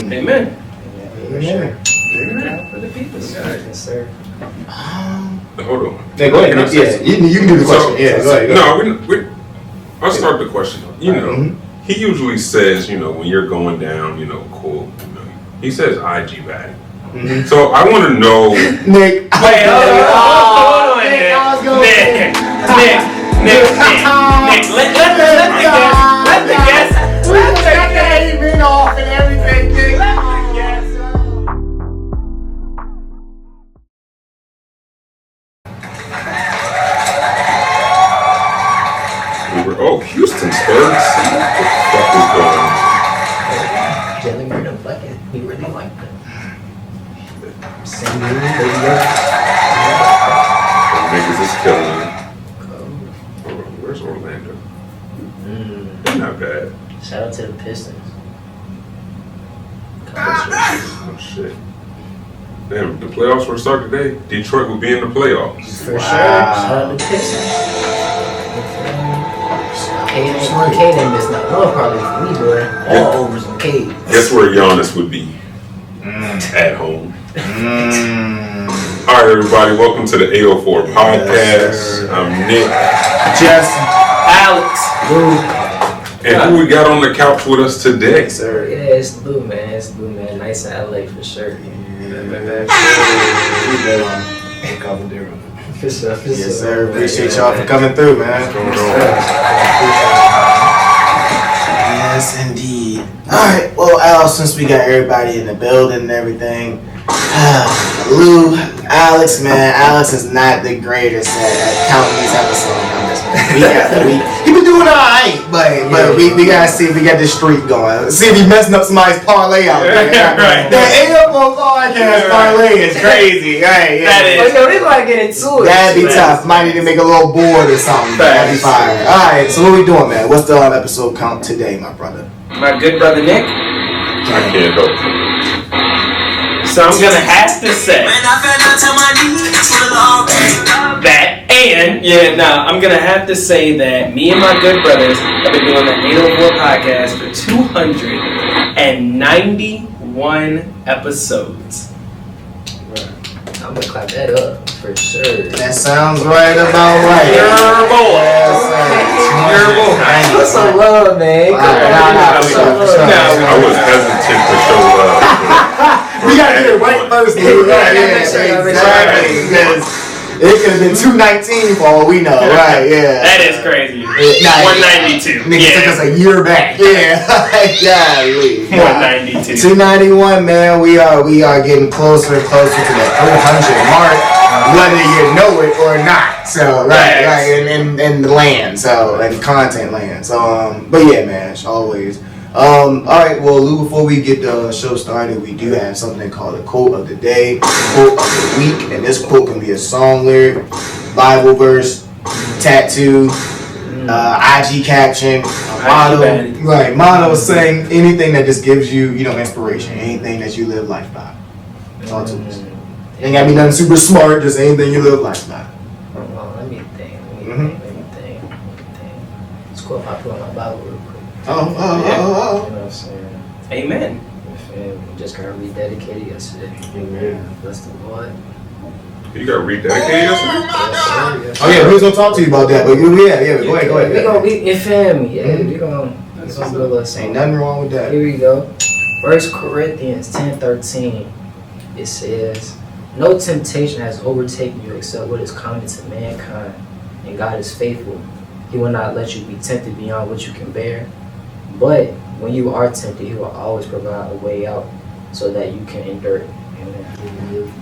Amen. Amen. For the people. Yes, sir. Hold on. Yeah, go ahead. Yeah, you can do the question. Go ahead. No, I'll start the question. He usually says, when you're going down, cool. He says IG back. So I want to know. Nick. Wait, hold on. Nick, I was going Nick, let the guest. He been off and everything, Nick. Houston's third seed. What the fuck is going on? Jalen Green like it. He really liked it. Same Niggas is killing. Hold on, where's Orlando? They're not bad. Shout out to the Pistons. Oh shit. Damn, the playoffs were start today. Detroit will be in the playoffs. For sure. Shout out to the Pistons. Caden missed not one probably for me, boy. All overs on Cade. Guess where Giannis would be? At home. Alright, everybody, welcome to the 804 podcast. I'm Nick. Jesse. Alex. Lou. And who we got on the couch with us today? Sir. Yeah, it's Lou, man. Nightsnla for sure. Yes, sir. Appreciate y'all for coming through, man. What's going on? Yes, indeed. Alright, well, Al, since we got everybody in the building and everything, Lou, Alex, man, Alex is not the greatest at counting these episodes. He been doing alright, but we gotta see if we got this streak going. See if he messing up somebody's parlay out there. Right. The 804 podcast parlay is crazy. Right, yeah. That is. We gotta get into it. That'd be tough. Might need to make a little board or something. That'd be fire. Alright, so what we doing, man? What's the episode count today, my brother? My good brother Nick. I can't help it. So I'm gonna have to say that, and I'm gonna have to say that me and my good brothers have been doing the 804 podcast for 291 episodes. I'm gonna clap that up for sure. That sounds right about right. Your boy. What's some love, man? I was hesitant to show love. We gotta get it right first, dude. Exactly. Because it could have been 219 for all we know. Right, yeah. That is crazy. 192. Nigga took us a year back. Yeah. Golly. 192. 291, man. We are getting closer and closer to that 300 mark, whether you know it or not. So right, in the land, so in content land. So but yeah, man, as always. All right, well, Lou, before we get the show started, we do have something called a quote of the day, quote of the week, and this quote can be a song lyric, Bible verse, tattoo, IG caption, motto saying anything that just gives you, inspiration, anything that you live life by. Talk to us. Ain't gotta be nothing super smart, just anything you live life by. Let me think. It's cool if I put on my Bible real quick. Oh. You know what I'm saying? Amen. We just got rededicated yesterday. Amen. Bless the Lord. You got rededicated yesterday? Yes, Oh yeah, we was gonna talk to you about that, but go ahead. We gonna be in family. Yeah, we gonna do a little something. Ain't nothing wrong with that. Here we go. 1 Corinthians 10:13. It says, "No temptation has overtaken you except what is common to mankind, and God is faithful. He will not let you be tempted beyond what you can bear. But when you are tempted, He will always provide a way out so that you can endure it."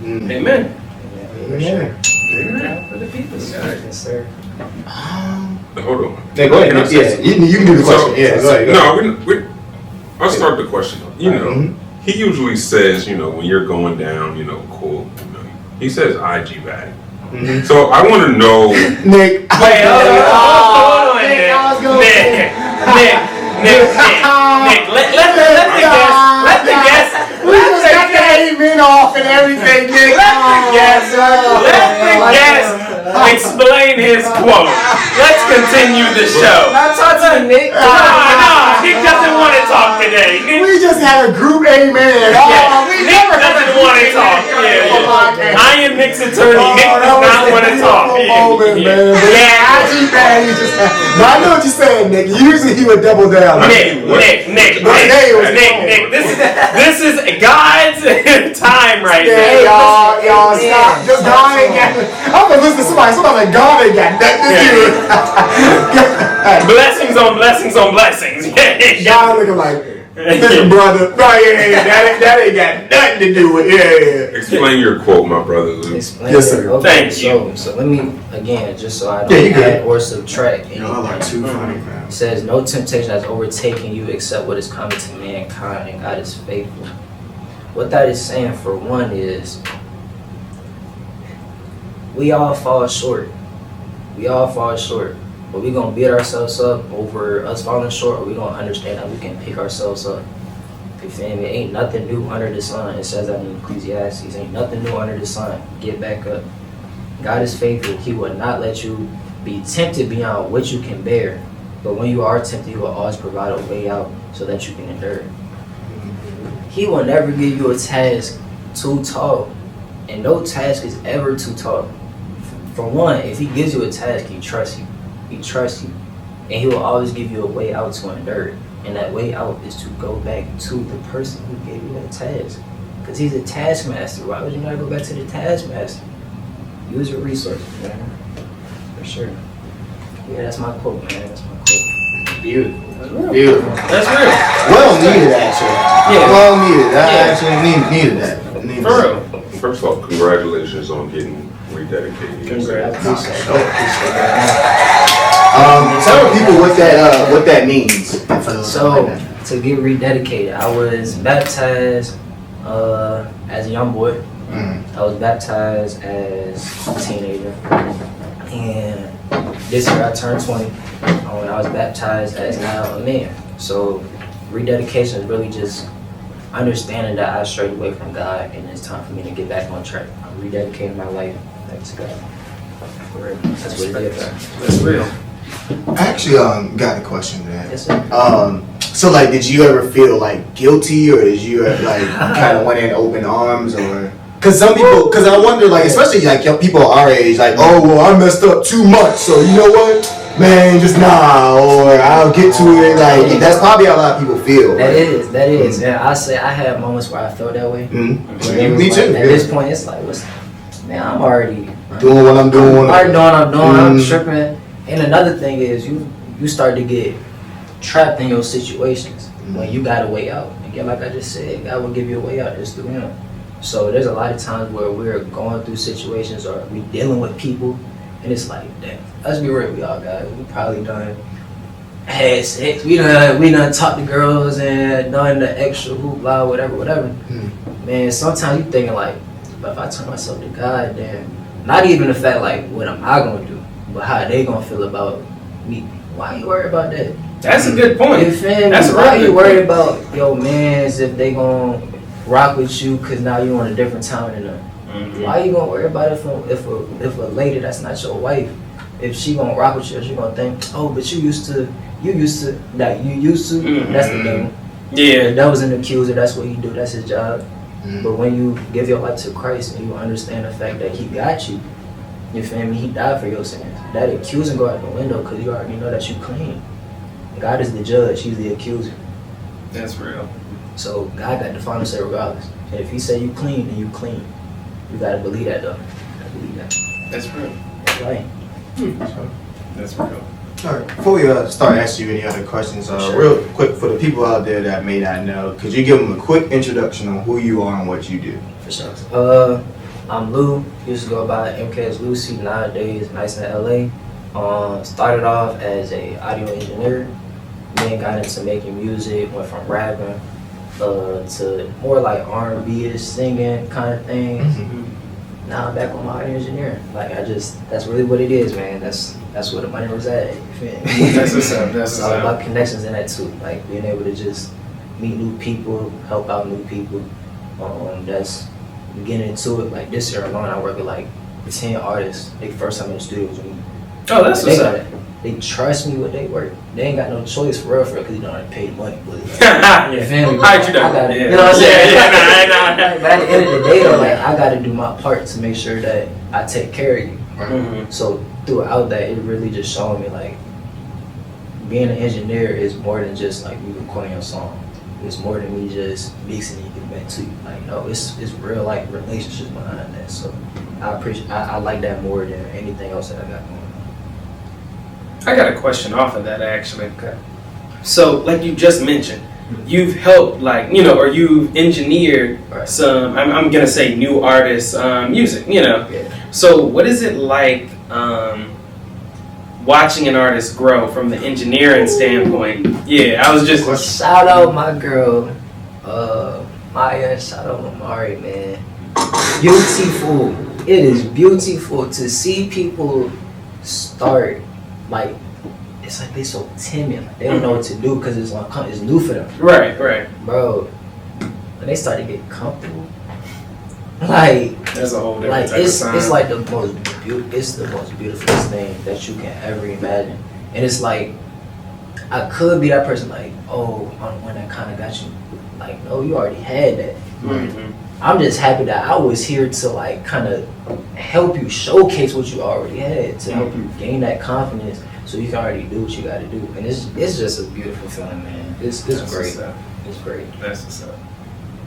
Amen. Amen. Amen. For the people. Yes, sir. Hold on. Yeah, go ahead. Yeah, you can do the question. Go ahead. No, I'll start the question. He usually says, when you're going down, cool. He says IG back. So I want to know. Nick. Wait, hold on. Nick. Let the guest. He been off and everything, Nick. Let the guest explain his quote. Let's continue the show. Now talk to Nick. Nah, Nick doesn't want to talk today. We just had a group A man. Nick doesn't want to talk. I am Nick's attorney. Nick does not want to talk. IG man, you just. But I know what you're saying, Nick. Usually he would double down. Nick. This is God's time right now. Y'all stop. Just God ain't got. I'm gonna listen to somebody like God ain't got nothing to do. Blessings on blessings on blessings. God looking like, listen, brother. Right, that ain't got nothing to do with it. Explain your quote, my brother Lou. Yes, sir. Okay, Thank you. So let me, again, just so I don't add or subtract anything. Y'all are too funny, man. It says, no temptation has overtaken you except what is common to mankind, and God is faithful. What that is saying, for one, is we all fall short. We all fall short. But we're going to beat ourselves up over us falling short, or we're going to understand that we can pick ourselves up. You feel me? Ain't nothing new under the sun. It says that in Ecclesiastes. Ain't nothing new under the sun. Get back up. God is faithful. He will not let you be tempted beyond what you can bear. But when you are tempted, He will always provide a way out so that you can endure it. He will never give you a task too tall. And no task is ever too tall. For one, if He gives you a task, He trusts you. He trusts you. And He will always give you a way out to endure it. And that way out is to go back to the person who gave you that task. Because He's a taskmaster. Why would you not go back to the taskmaster? Use your resources, man. For sure. Yeah, that's my quote, man. That's my quote. Beautiful. That's real. Beautiful. That's real. Well needed, actually. Yeah. Well needed. I actually needed that. Needed For that. real. First of all, congratulations on getting rededicated. Congrats. Tell people what that means. So, to get rededicated, I was baptized as a young boy. I was baptized as a teenager. And this year I turned 20. When I was baptized as now a man. So, rededication is really just understanding that I strayed away from God and it's time for me to get back on track. I'm rededicating my life back to God. That's what it is. That's real. I actually got a question to that. Yes, sir. So like, did you ever feel like guilty, or did you like kind of went in open arms, or? Because some people, because I wonder, like, especially like people our age, like, oh well, I messed up too much, so you know what, man, just nah, or I'll get to it. Like that's probably how a lot of people feel. That right? is. And I say I had moments where I felt that way. Mm-hmm. Me too. At this point, it's like, man, I'm already doing what I'm doing. I'm tripping. And another thing is, you start to get trapped in your situations when you got a way out. Again, like I just said, God will give you a way out just through Him. So there's a lot of times where we're going through situations or we dealing with people, and it's like, damn, let's be real, we all got it. We probably done had sex. We done talked to girls and done the extra hoopla, whatever. Man, sometimes you thinking like, but if I turn myself to God, then not even the fact like, what am I gonna do, but how they gonna feel about me. Why you worried about that? That's a good point. You feel me? That's Why you worried about your mans if they gonna rock with you because now you on a different time than them? Mm-hmm. Why you gonna worry about if a lady that's not your wife, if she gonna rock with you, she gonna think, oh, but you used to, Mm-hmm. that's the devil. Yeah. The devil's an accuser, that's what he do, that's his job. But when you give your life to Christ and you understand the fact that He got you, you feel me? He died for your sins. That accusing go out the window because you already know that you clean. God is the judge, He's the accuser. That's real. So God got the final say regardless. And if He say you clean, then you clean. You gotta believe that though. You gotta believe that. That's real. That's right. That's real. All right, before we start asking you any other questions, Sure. real quick, for the people out there that may not know, could you give them a quick introduction on who you are and what you do? For sure. I'm Lou. Used to go by MK as Lucy. Nowadays, Nightsnla. Started off as a audio engineer. Then got into making music. Went from rapping to more like R&B-ish singing kind of things. Now I'm back on my audio engineering. Like that's really what it is, man. That's where the money was at. You feel me? That's what's up. That's It's what's all up. about connections in that too. Like being able to just meet new people, help out new people. That's getting into it. Like this year alone, I work with like 10 artists, they first time in the studio with me. Oh, that's what's up. They trust me with their work. They ain't got no choice for real, because you know I paid money. But You feel me? Alright, you know. I gotta, Yeah. you know what I'm saying? Yeah. But at the end of the day, though, like I gotta do my part to make sure that I take care of you. Mhm. So throughout that, it really just showed me like being an engineer is more than just like you recording your song. It's more than me just mixing it and giving back to you. Like no, it's real like relationships behind that. So I like that more than anything else that I got going on. I got a question off of that actually. Okay. So, like you just mentioned, you've helped, like, you know, or you've engineered Right. some, I'm gonna say new artists' music, you know. Yeah. So, what is it like watching an artist grow from the engineering standpoint? Yeah, I was just. Shout out my girl, Maya. Shout out Mamari, man. Beautiful. It is beautiful to see people start like. It's like they so timid. Like, they don't know what to do because it's new for them. Right. Bro, when they start to get comfortable, like That's a whole different like type of sign. it's like the most beautiful thing that you can ever imagine. And it's like I could be that person like, oh, I'm the one that kind of got you. Like, no, you already had that. Mhm. I'm just happy that I was here to like kind of help you showcase what you already had, to help you gain that confidence so you can already do what you got to do. And it's just a beautiful feeling, man. It's That's great. what's up. It's great. That's what's up.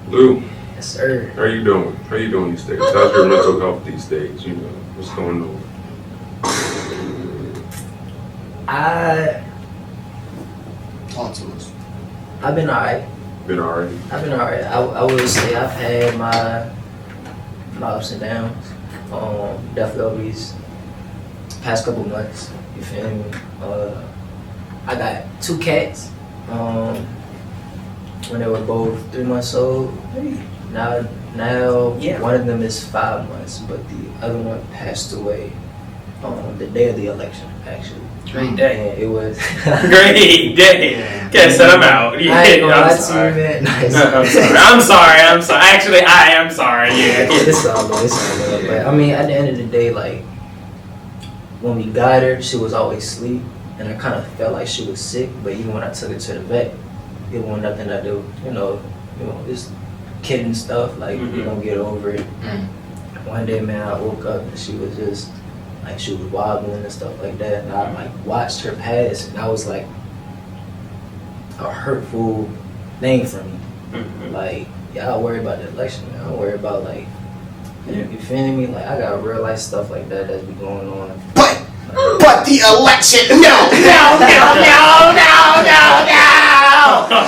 Lou, Yes, sir. how you doing? How you doing these days? How's your mental health these days? You know, what's going on? Talk to us. I've been alright. Been alright? I would say I've had my ups and downs. Definitely over these past couple months. You feel me? I got 2 cats. When they were both 3 months old. Now Yeah. one of them is 5 months, but the other one passed away the day of the election, actually. Great day. And it was Great day. Okay, so I'm out. Yeah, I ain't gonna lie I'm to you, sorry. man. I'm sorry. Actually, I am sorry. Yeah. It's all good. But I mean, at the end of the day, like when we got her, she was always asleep, and I kind of felt like she was sick. But even when I took her to the vet, it wasn't nothing to do. You know, this kitten stuff. Like we gonna get over it. One day, man, I woke up and she was just like she was wobbling and stuff like that, and I like watched her pass, and I was like a hurtful thing for me. Like, y'all worry about the election, man. I don't worry about like, you feel me? Like, I got real life stuff like that that's be going on. But the election, no.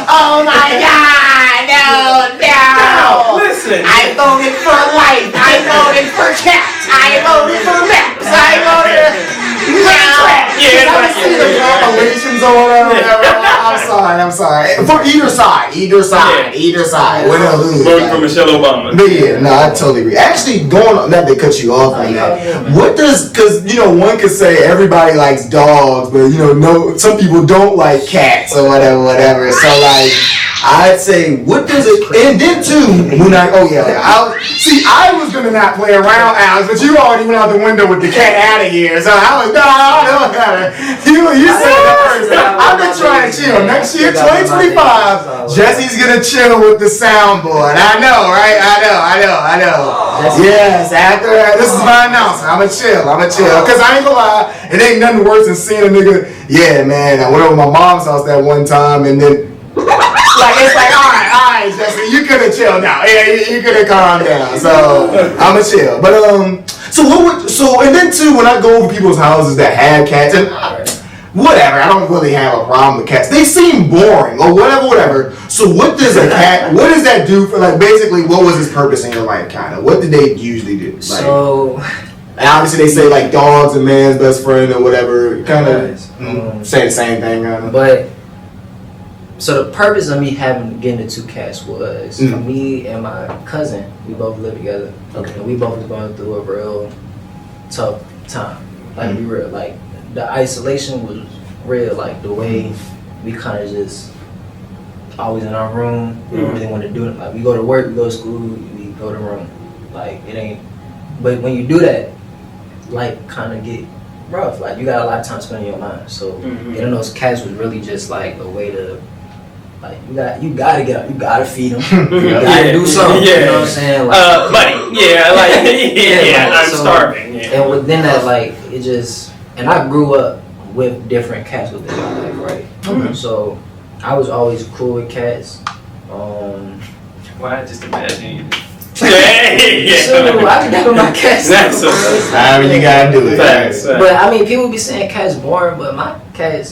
Oh my God, no. Listen. I voted for life. I voted for cats. I voted for maps. I voted. Compilations or whatever. I'm sorry. For either side. Win or lose. Vote for Michelle Obama. But yeah, no, I totally agree. Actually, going on that, they cut you off on that. What does, because, one could say everybody likes dogs, but, no, some people don't like cats or whatever. So, like, I'd say, what does it, and then too, when I was going to not play around, Alex, but you already went out the window with the cat out of here. So I was, you said that first. I've been trying to chill. Next year, 2025, Jesse's going to chill with the soundboard. I know, right? I know. Yes, after that, this is my announcement. I'm going to chill. Because I ain't going to lie, it ain't nothing worse than seeing a nigga, yeah, man, I went over to my mom's house that one time, and then, it's like, all right, Jesse, you could have chilled now. Yeah, you could have calmed down. So I'ma chill. But and then too, when I go over people's houses that have cats, and whatever, I don't really have a problem with cats. They seem boring or whatever. So what does a cat? What does that do for, like, basically? What was its purpose in your life? Kind of. What did they usually do? Like, So, and obviously they say like dogs a man's best friend or whatever. Kind of say the same thing. But. So the purpose of me getting the 2 cats was for me and my cousin. We both lived together. Okay. And we both was going through a real tough time. Like we were like the isolation was real. Like the way we kind of just always in our room. We don't really want to do it. Like we go to work, we go to school, we go to room. Like it ain't. But when you do that, life kind of get rough. Like you got a lot of time spent in your mind. So getting those cats was really just like a way to, like you gotta get up, you gotta feed them, you gotta do something. Yeah. You know what I'm saying? Like, buddy. Yeah, like yeah, like, I'm so- starving. Yeah. And within that, like it just, and I grew up with different cats within my life, right? Okay. So I was always cool with cats. Why? Just imagine you. Yeah. So I can handle my cats. That's However you gotta do it. Facts. But I mean, people be saying cats boring, but my cat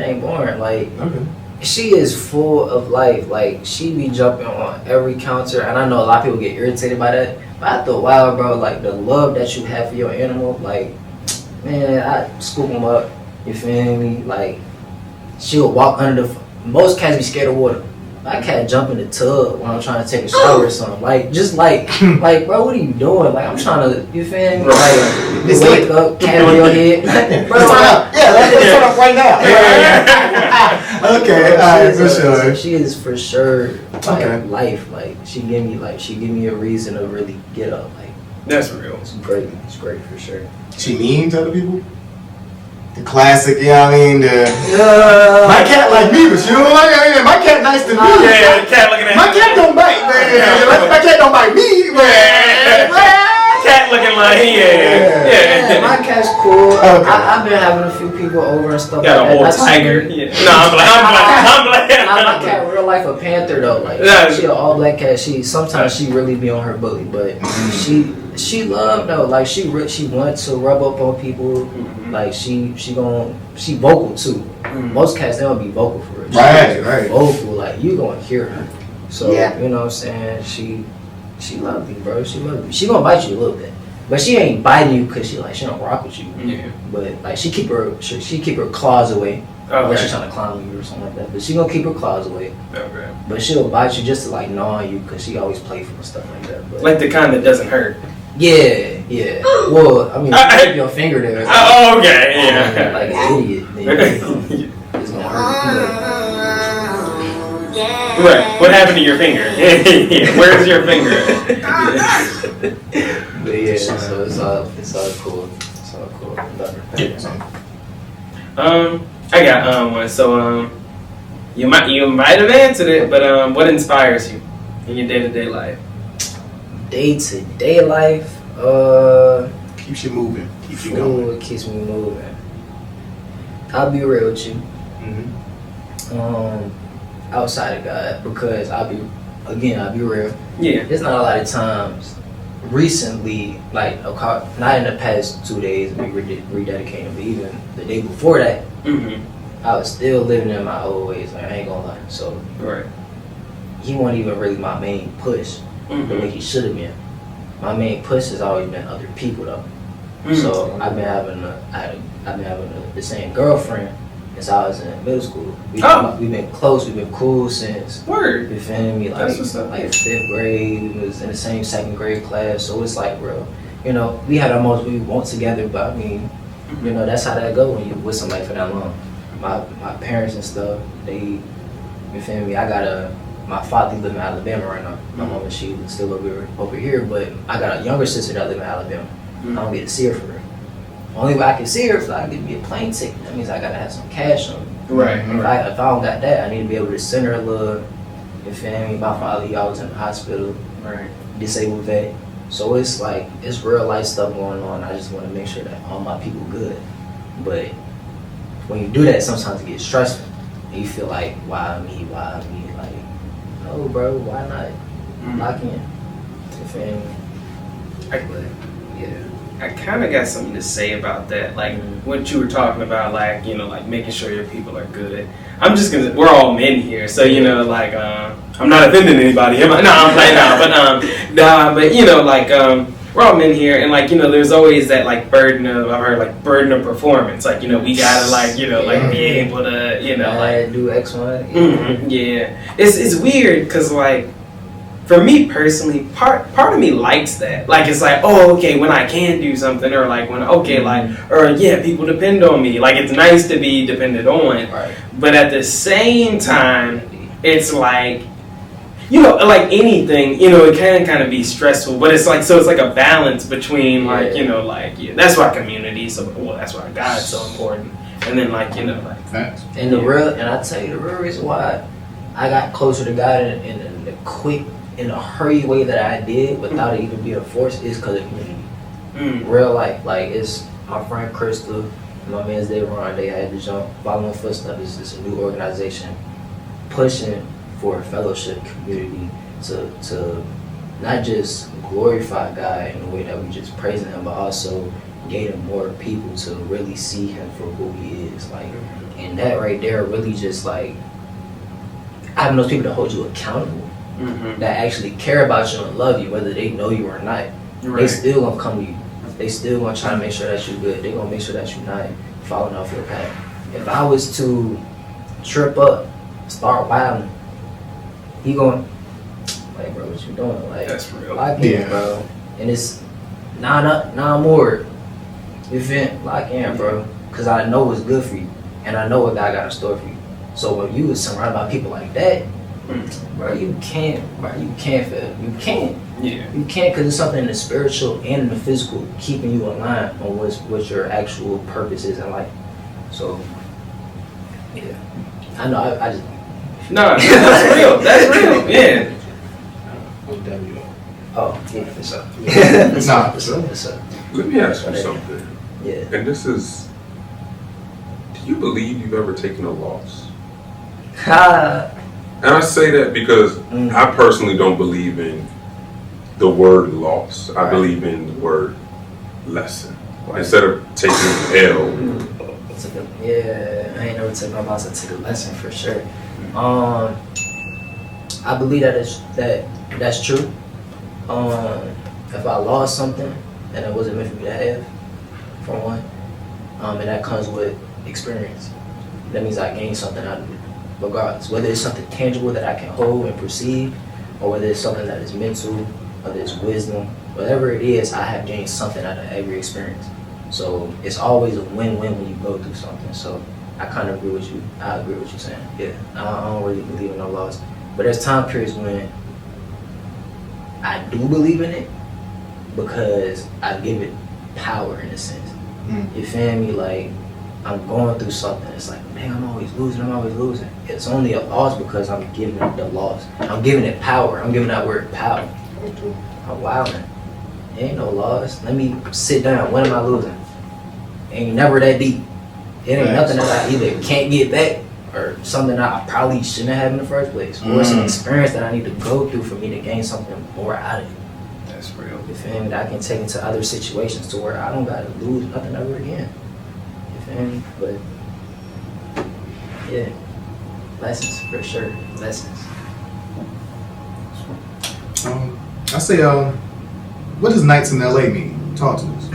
ain't boring. Like Okay. she is full of life. Like she be jumping on every counter, and I know a lot of people get irritated by that. But after a while, bro, like the love that you have for your animal, like man, I scoop them up. You feel me? Like she'll walk under the. Most cats be scared of water. My cat jump in the tub when I'm trying to take a shower or something. Like, just like, bro, what are you doing? Like, I'm trying to, you feel me? Like, you wake up, cat on your head. Bro, Yeah, let's turn up right now. Okay, alright, for sure. She is for sure like Okay. life. Like, she give me a reason to really get up. Like, That's real. it's great. It's great for sure. She mean to other people? The classic, you know what I mean? My cat like me, but you don't like it. My cat nice to me. Yeah, the cat looking at My cat don't bite, man. My cat don't bite me, man. Cat looking like Yeah, my cat's cool. Okay. I've been having a few people over and stuff got a like whole that. tiger. Yeah. No, I'm like. My cat real life a panther though. Like Yeah. she an all black cat. Sometimes she really be on her bully, but she love though. Like she wants to rub up on people. Like she vocal too. Most cats they don't be vocal for it. Right. Vocal, like you gonna hear her. So Yeah. you know what I'm saying. She love you, bro. She love you. She gonna bite you a little bit, but she ain't biting you because she don't rock with you. Yeah. But like she keep her claws away. Unless she's Okay. trying to climb you or something like that. But she gonna keep her claws away. Okay. But she'll bite you just to like gnaw you because she always playful and stuff like that. But Like the kind that doesn't hurt. yeah. Well, I mean, you keep your finger there. Oh, okay. Yeah. Like an idiot. Then it's gonna hurt. Right. What happened to your finger? Where's your finger? But yeah, so it's all cool. It's all cool. I got one. So you might have answered it, but what inspires you in your day-to-day life? Day-to-day life, Keeps you moving. Keeps you going. what keeps me moving? I'll be real with you. Outside of God, because I'll be real. Yeah. There's not a lot of times recently, like not in the past 2 days, we rededicating, but even the day before that, I was still living in my old ways. Like I ain't gonna lie. So Right. he wasn't even really my main push the way he should have been. My main push has always been other people though. So I've been having the same girlfriend since I was in middle school. We've been close. We've been cool since. Word. You feel me? Like That's what's up. like 5th grade. We was in the same 2nd grade class. So it's like, bro, you know, we had our most we want together, but I mean, you know, that's how that go when you with somebody for that long. My parents and stuff, you feel me? My father lives in Alabama right now. My mom and she still over here, but I got a younger sister that lives in Alabama. I don't get to see her for real. Only way I can see her is I give me a plane ticket. That means I gotta have some cash on me. Right. If I don't got that, I need to be able to send her a little. You feel me? My father, he always in the hospital, Right. disabled vet. So it's like it's real life stuff going on. I just want to make sure that all my people good. But when you do that, sometimes it gets stressful. And you feel like, why me? Why me? Like, no, bro, why not? Lock in. You feel me? But yeah. I kind of got something to say about that, like what you were talking about, like, you know, like making sure your people are good. We're all men here, so, you know, like, I'm not offending anybody. No, I'm playing now, but you know, like, we're all men here, and like, you know, there's always that like burden of performance, like, you know, we gotta like, you know, like be able to, you know, like do X, Y. yeah. It's weird because like, for me personally, part of me likes that. Like, it's like, oh, okay, when I can do something, or like when, okay, like, or yeah, people depend on me. Like, it's nice to be depended on. Right. But at the same time, it's like, you know, like anything, you know, it can kind of be stressful, but it's like, so it's like a balance between like, you know, like, yeah, that's why community is so, well, that's why God is so important. And then like, you know, like Facts. And the real, and I tell you the real reason why I got closer to God in the quick, in a hurry way that I did without it even being forced is because of community. Real life, like it's my friend Crystal, my man's Dave Ron, they had to jump, following footsteps. It's a new organization pushing for a fellowship community to not just glorify God in the way that we just praising him, but also getting more people to really see him for who he is. Like, and that right there really just like having those people to hold you accountable, that actually care about you and love you, whether they know you or not. Right. They still gonna come to you. They still gonna try to make sure that you're good. They gonna make sure that you're not falling off your path. If I was to trip up, start wilding, he going, like, bro, what you doing? Like, that's real. Lock in, bro. And it's nah more. You feel? Lock in, bro. Cause I know what's good for you, and I know what God got in store for you. So when you was surrounded by people like that, bro, you can't fail. You can't. Yeah. You can't, because it's something in the spiritual and in the physical keeping you aligned on what your actual purpose is in life. So, yeah. I know, I just... No, that's real. That's real. Yeah. Oh, yeah, it's up. It's not. It's up. Let me ask you something. Yeah. And this is, do you believe you've ever taken a loss? And I say that because I personally don't believe in the word loss. I believe in the word lesson. Instead of taking an L. Yeah, I ain't never taken a loss. I took a lesson for sure. I believe that's true. If I lost something and it wasn't meant for me to have, for one, and that comes with experience. That means I gained something out of it, regardless. Whether it's something tangible that I can hold and perceive, or whether it's something that is mental, whether it's wisdom, whatever it is, I have gained something out of every experience. So it's always a win-win when you go through something. So I kind of agree with you. I agree with you saying. Yeah, I don't really believe in no loss. But there's time periods when I do believe in it because I give it power in a sense. You feel me? Like, I'm going through something. It's like, man, I'm always losing. It's only a loss because I'm giving it the loss. I'm giving it power. I'm giving that word power. I'm wilding. Ain't no loss. Let me sit down. When am I losing? Ain't never that deep. It ain't nothing that I either can't get back or something that I probably shouldn't have in the first place. Or it's an experience that I need to go through for me to gain something more out of it. That's real. You feel me? That I can take into other situations to where I don't gotta lose nothing ever again. You feel me? But yeah, lessons for sure. Lessons. I say, what does Nightsnla mean? Talk to us.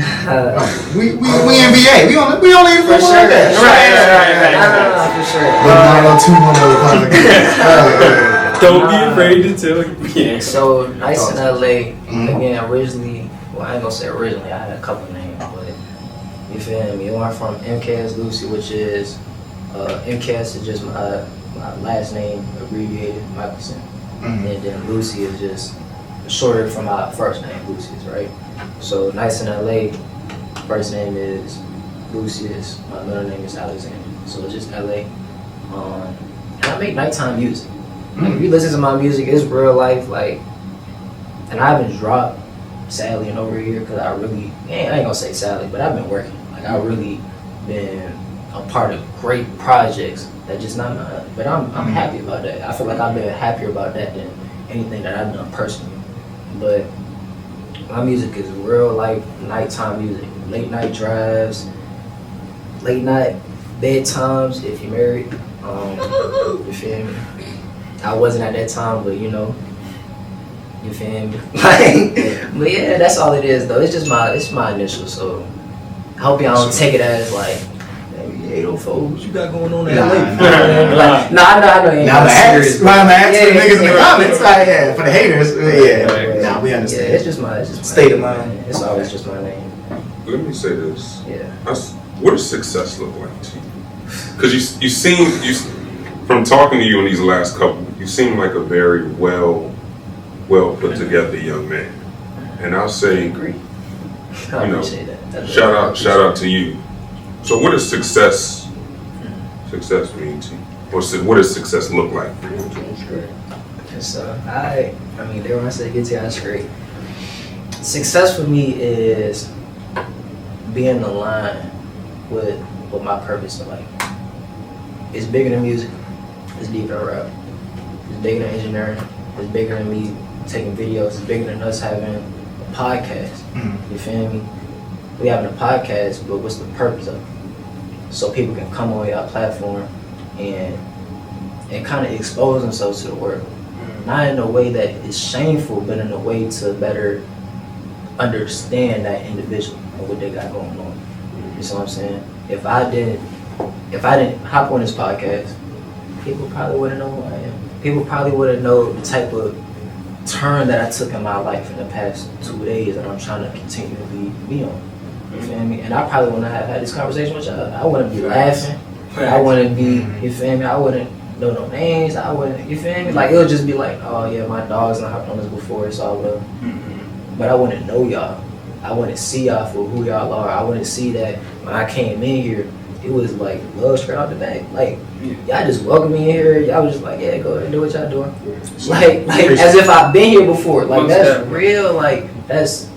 We NBA. We only For sure. Right. For sure. But 90210 podcast. Don't be afraid to tell you. Yeah. So Nightsnla, again, originally, well, I ain't gonna say originally, I had a couple names, but you feel me? It went from MKS Lucy, which is, MKS is just my last name, abbreviated, Michelson. And then Lucy is just shorter from my first name, Lucius, right? So Nightsnla, first name is Lucius, my middle name is Alexander. So it's just LA. And I make nighttime music. Like, if you listen to my music, it's real life, like, and I haven't dropped, sadly, in over a year, because I ain't gonna say sadly, but I've been working. Like, I've really been a part of great projects that just not mine. But I'm happy about that. I feel like I've been happier about that than anything that I've done personally. But my music is real life nighttime music. Late night drives, late night bedtimes if you're married. You feel me? I wasn't at that time, but you know, you feel me? Like, but yeah, that's all it is though. It's my initial, so I hope y'all don't take it as like, hey, those folks, what you got going on in LA? I know you ain't Now the haters, the niggas in the comments, yeah. for the haters, Nah, we understand. Yeah, it's just my state of mind. It's always just my name. Let me say this. Yeah. What does success look like to you? Because you seem from talking to you in these last couple, you seem like a very well put together young man. And I'll say, agree. I appreciate that. Shout out to you. So what does success mean to you? What does success look like for you? So I mean, they want to say get to that's great. Success for me is being aligned with my purpose in life. It's bigger than music. It's deeper than rap. It's bigger than engineering. It's bigger than me taking videos. It's bigger than us having a podcast. You feel me? We having a podcast, but what's the purpose of it? So people can come on our platform and kind of expose themselves to the world. Not in a way that is shameful, but in a way to better understand that individual and what they got going on. You see what I'm saying? If I didn't hop on this podcast, people probably wouldn't know who I am. People probably wouldn't know the type of turn that I took in my life in the past 2 days that I'm trying to continue to be on. You feel me? And I probably wouldn't have had this conversation with y'all. I wouldn't be laughing. I wouldn't be, you feel me? I wouldn't know no names. I wouldn't, you feel me? Like, it would just be like, oh yeah, my dog's not hopped on this before, it's all love. But I wouldn't know y'all. I wouldn't see y'all for who y'all are. I wouldn't see that when I came in here, it was like love straight out the back. Like, y'all just welcomed me in here. Y'all was just like, yeah, go ahead and do what y'all doing. Like as if I've been here before. Like, that's real. Like, that's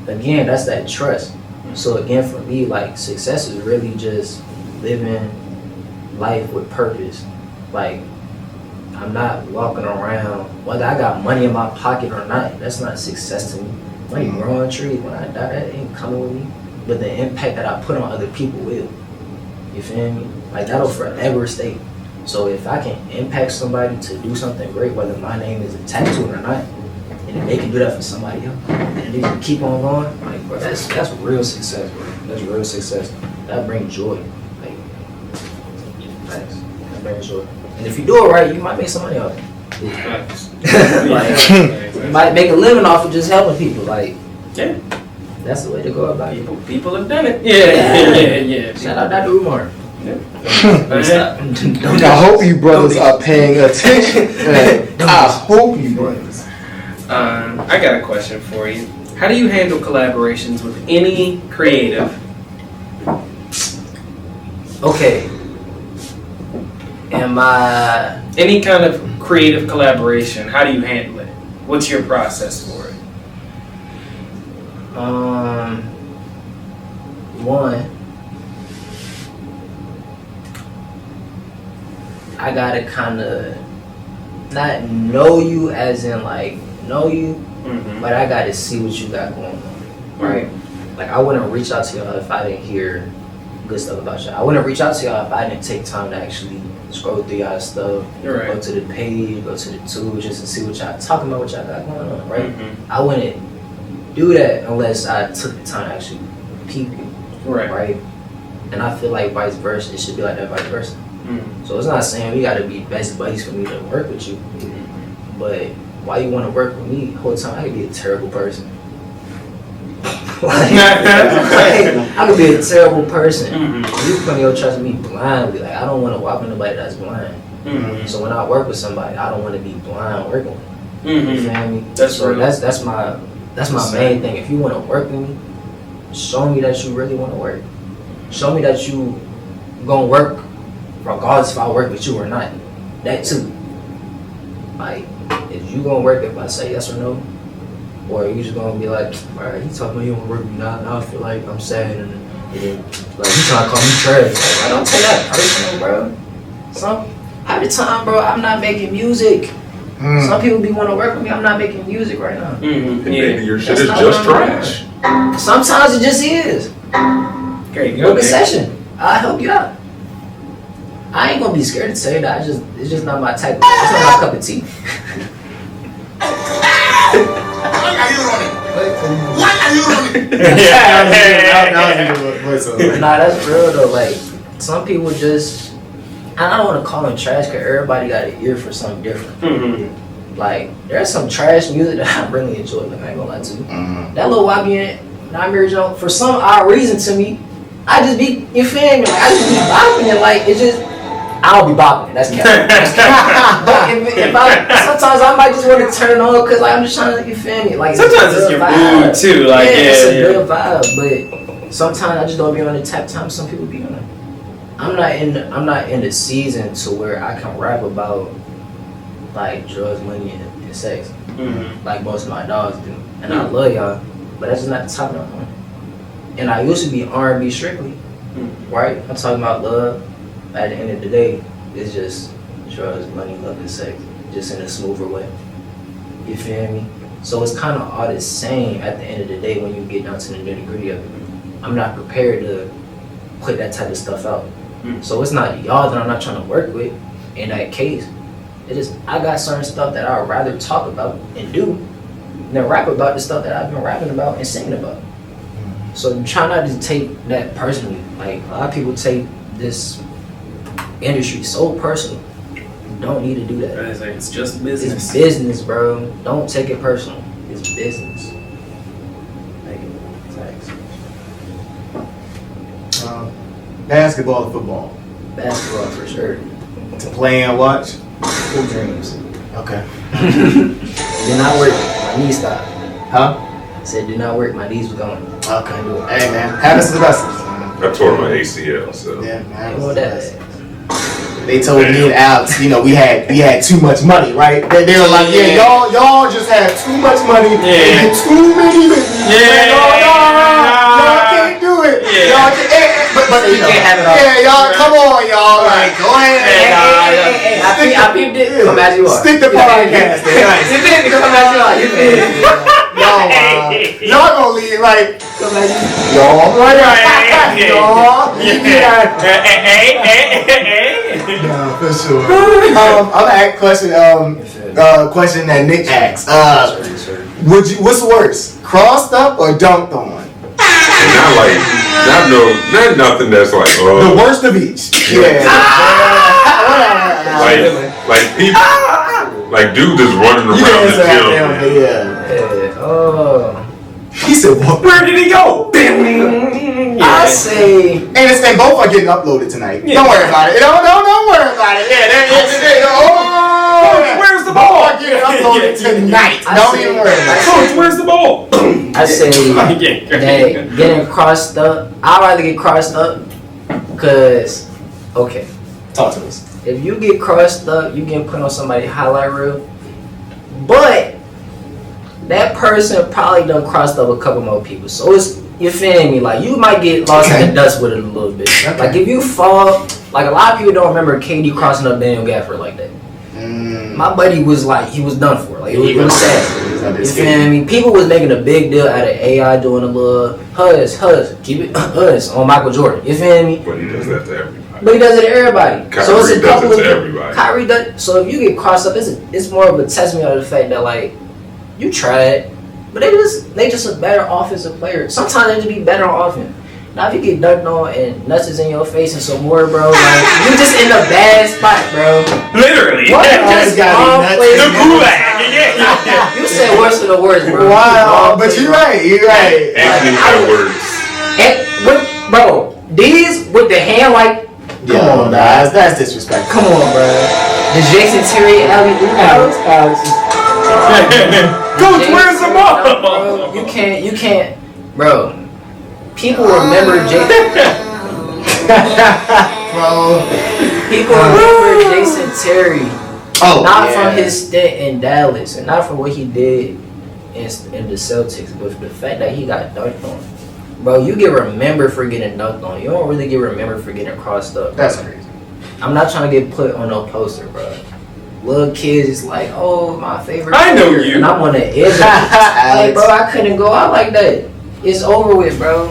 that trust. So again, for me, like, success is really just living life with purpose. Like, I'm not walking around, whether I got money in my pocket or not, that's not success to me. Money growing trees, when I die, that ain't coming with me. But the impact that I put on other people will. You feel me? Like, that'll forever stay. So if I can impact somebody to do something great, whether my name is attached to it or not, and if they can do that for somebody else, and they can keep on going, like, bro, that's real success, bro. That's real success. That brings joy. Like, thanks. That brings joy. And if you do it right, you might make some money off it. Like, you might make a living off of just helping people. Like, yeah, that's the way to go about it. People have done it. Yeah. Shout out Dr. Umar. I hope you brothers are paying attention. I hope you brothers. I got a question for you. How do you handle collaborations with any creative? Okay. Any kind of creative collaboration, how do you handle it? What's your process for it? One, I gotta kind of not know you as in like know you, but I gotta see what you got going on, right? Like, I wouldn't reach out to y'all if I didn't hear good stuff about y'all. I wouldn't reach out to y'all if I didn't take time to actually scroll through y'all stuff, go to the page, go to the tools, just to see what y'all talking about, what y'all got going on, right? I wouldn't do that unless I took the time to actually peep you, right? And I feel like vice versa, it should be like that vice versa. So it's not saying we gotta be best buddies for me to work with you, but why you wanna work with me the whole time? I could be a terrible person. I could be a terrible person. You put your trust in me blindly. Like, I don't want to walk with nobody that's blind. So when I work with somebody, I don't want to be blind working with them. You feel me? That's my main thing. If you want to work with me, show me that you really want to work. Show me that you gonna work regardless if I work with you or not. That too. Like, if you gonna work if I say yes or no, or you just gonna be like, alright, you talking about you wanna work with me now I feel like I'm sad and like you trying to call me trash. Like, I don't take that personal, bro. Half the time, bro, I'm not making music. Some people be wanna work with me, I'm not making music right now. And maybe your shit is just trash. Sometimes it just is. Okay, Book a session. I'll help you out. I ain't gonna be scared to tell you that. It's just not my type. It's not my cup of tea. Why are you running? Nah, that's real though. Like, some people just, I don't want to call them trash because everybody got an ear for something different. Like, there's some trash music that I really enjoy. Like, I ain't gonna lie to you. That little YBN Nightmare joke, for some odd reason to me, I just be, you feel me? Like, I just be bopping it. Like, it's just, I I'll be bopping it. That's cap. But if sometimes I might just want to turn it on because like I'm just trying to, you feel me? Like sometimes it's your mood too. Like it's a good vibe, but sometimes I just don't be on the tap time. Some people be on it. I'm not in the season to where I can rap about like drugs, money, and sex, like most of my dogs do. And I love y'all, but that's just not the topic I'm on. And I used to be R&B strictly, right? I'm talking about love. At the end of the day, it's just drugs, money, love, and sex, just in a smoother way. You feel me? So it's kind of all the same at the end of the day when you get down to the nitty-gritty of it. I'm not prepared to put that type of stuff out. So it's not y'all that I'm not trying to work with in that case. It is I got certain stuff that I'd rather talk about and do than rap about the stuff that I've been rapping about and singing about. So try not to take that personally. Like a lot of people take this industry so personal. You don't need to do that. It's just business. It's business, bro. Don't take it personal. It's business. Thanks. Basketball or football? Basketball for sure. To play and watch? Cool dreams. Okay. Did not work. My knees stopped. Huh? Said did not work. My knees was going. Okay. Hey man, happens to the best of us. I tore my ACL, so. Yeah, man. What that? They told me and Alex, you know, we had too much money, right? They were like, yeah, y'all just had too much money and too many bitches. Y'all can't do it. Y'all can't, but you can't have it all. Yeah, y'all, come on, y'all, like, go ahead. Hey, I peeped it. Come as you are. Stick the podcast. You feel me? Come as you are. You feel me? Y'all gonna leave like Come as you are. y'all. No, for sure. I'm gonna ask question that Nick asked. What's worse, crossed up or dunked on? Not nothing that's like The worst of each. Yeah. like people, like dude just running around the gym. Yeah. Oh. He said, "What? Where did he go?" I say, And both are getting uploaded tonight. Yeah. Don't worry about it. Don't worry about it. Where's the ball? Are getting uploaded tonight. Don't even worry about it. Coach, where's the ball? I say that getting crossed up. I'd rather get crossed up because, okay, Talk to us. if you get crossed up, you get put on somebody's highlight reel. But that person probably done crossed up a couple more people. So it's, you feel me? Like you might get lost in the dust with it a little bit. Okay. Like if you fall, like a lot of people don't remember KD crossing up Daniel Gafford like that. My buddy was like, he was done for. Like it was sad. You feel me? People was making a big deal out of AI doing a little hush, keep it hush on Michael Jordan. You feel me? But he does that to everybody. But he does it to everybody. Kyrie So it's a couple does it of to everybody. Kyrie does. So if you get crossed up, it's more of a testament of the fact that like you tried, but they just a better offensive player. Sometimes they just be better on offense. Now if you get dunked on and nuts is in your face and some more, bro, like you just in a bad spot, bro. Literally. What? Just Wrong place. The gulag. Yeah. You said worse than the worst, bro. Wow, but you're right. Anthony Edwards. And bro, these with the hand like, Come on, guys, that's disrespectful. come on, bro. The Jason Terry alley. Coach, where's the ball? Bro, you can't, bro. People remember Jason. Bro. People remember Jason Terry. Not from his stint in Dallas and not from what he did in the Celtics, but the fact that he got dunked on. Bro, you get remembered for getting dunked on. You don't really get remembered for getting crossed up. That's crazy. I'm not trying to get put on no poster, bro. Little kids is like, oh, my favorite. I know player. you. And I'm on the edge of it. Like, bro, I couldn't go out like that. It's over with, bro.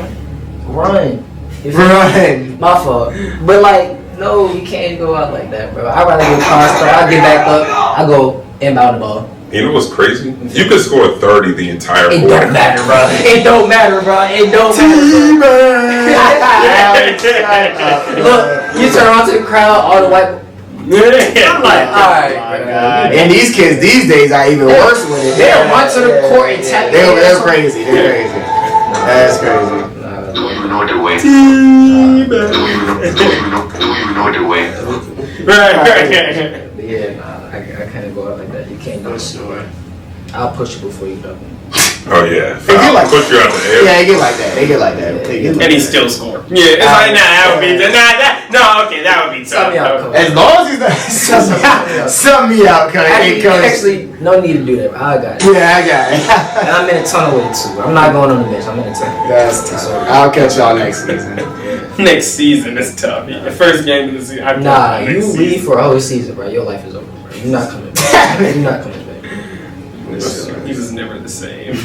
Run. Run. My fault. But like, no, you can't go out like that, bro. I'd rather get crossed up. I get back up. I go inbound the ball. You know what's crazy? You could score 30 the entire It quarter. don't matter, bro. It don't matter, bro. It don't matter. Look, you turn on to the crowd, all the white. I'm like, alright, bro. And these kids these days are even worse with it. They'll run to the court and tap. They're crazy. That's crazy. Don't even know the way. T-Bag. Don't even know the way. Right. Yeah, nah, I can't go out like that. You can't do it. I'll push you before you dump me. Oh yeah. They get like Push you out the air. Yeah, they get like that. They get like that. They get like And he that. still scored. Yeah, it's like, nah, that would be, that would be Stop me out, tough. coach. As long as he's not sub me out, coach. Hey, coach. Actually, no need to do that. I got it. Yeah, I got it. And I'm in a tunnel with it too. I'm not going on the bench. I'm in a tunnel. That's tough. I'll catch y'all next season. Next season is tough. The first game of the season. Nah, you leave for a whole season, bro. Your life is over, bro. You're not coming back. You're not coming back. He was never the same.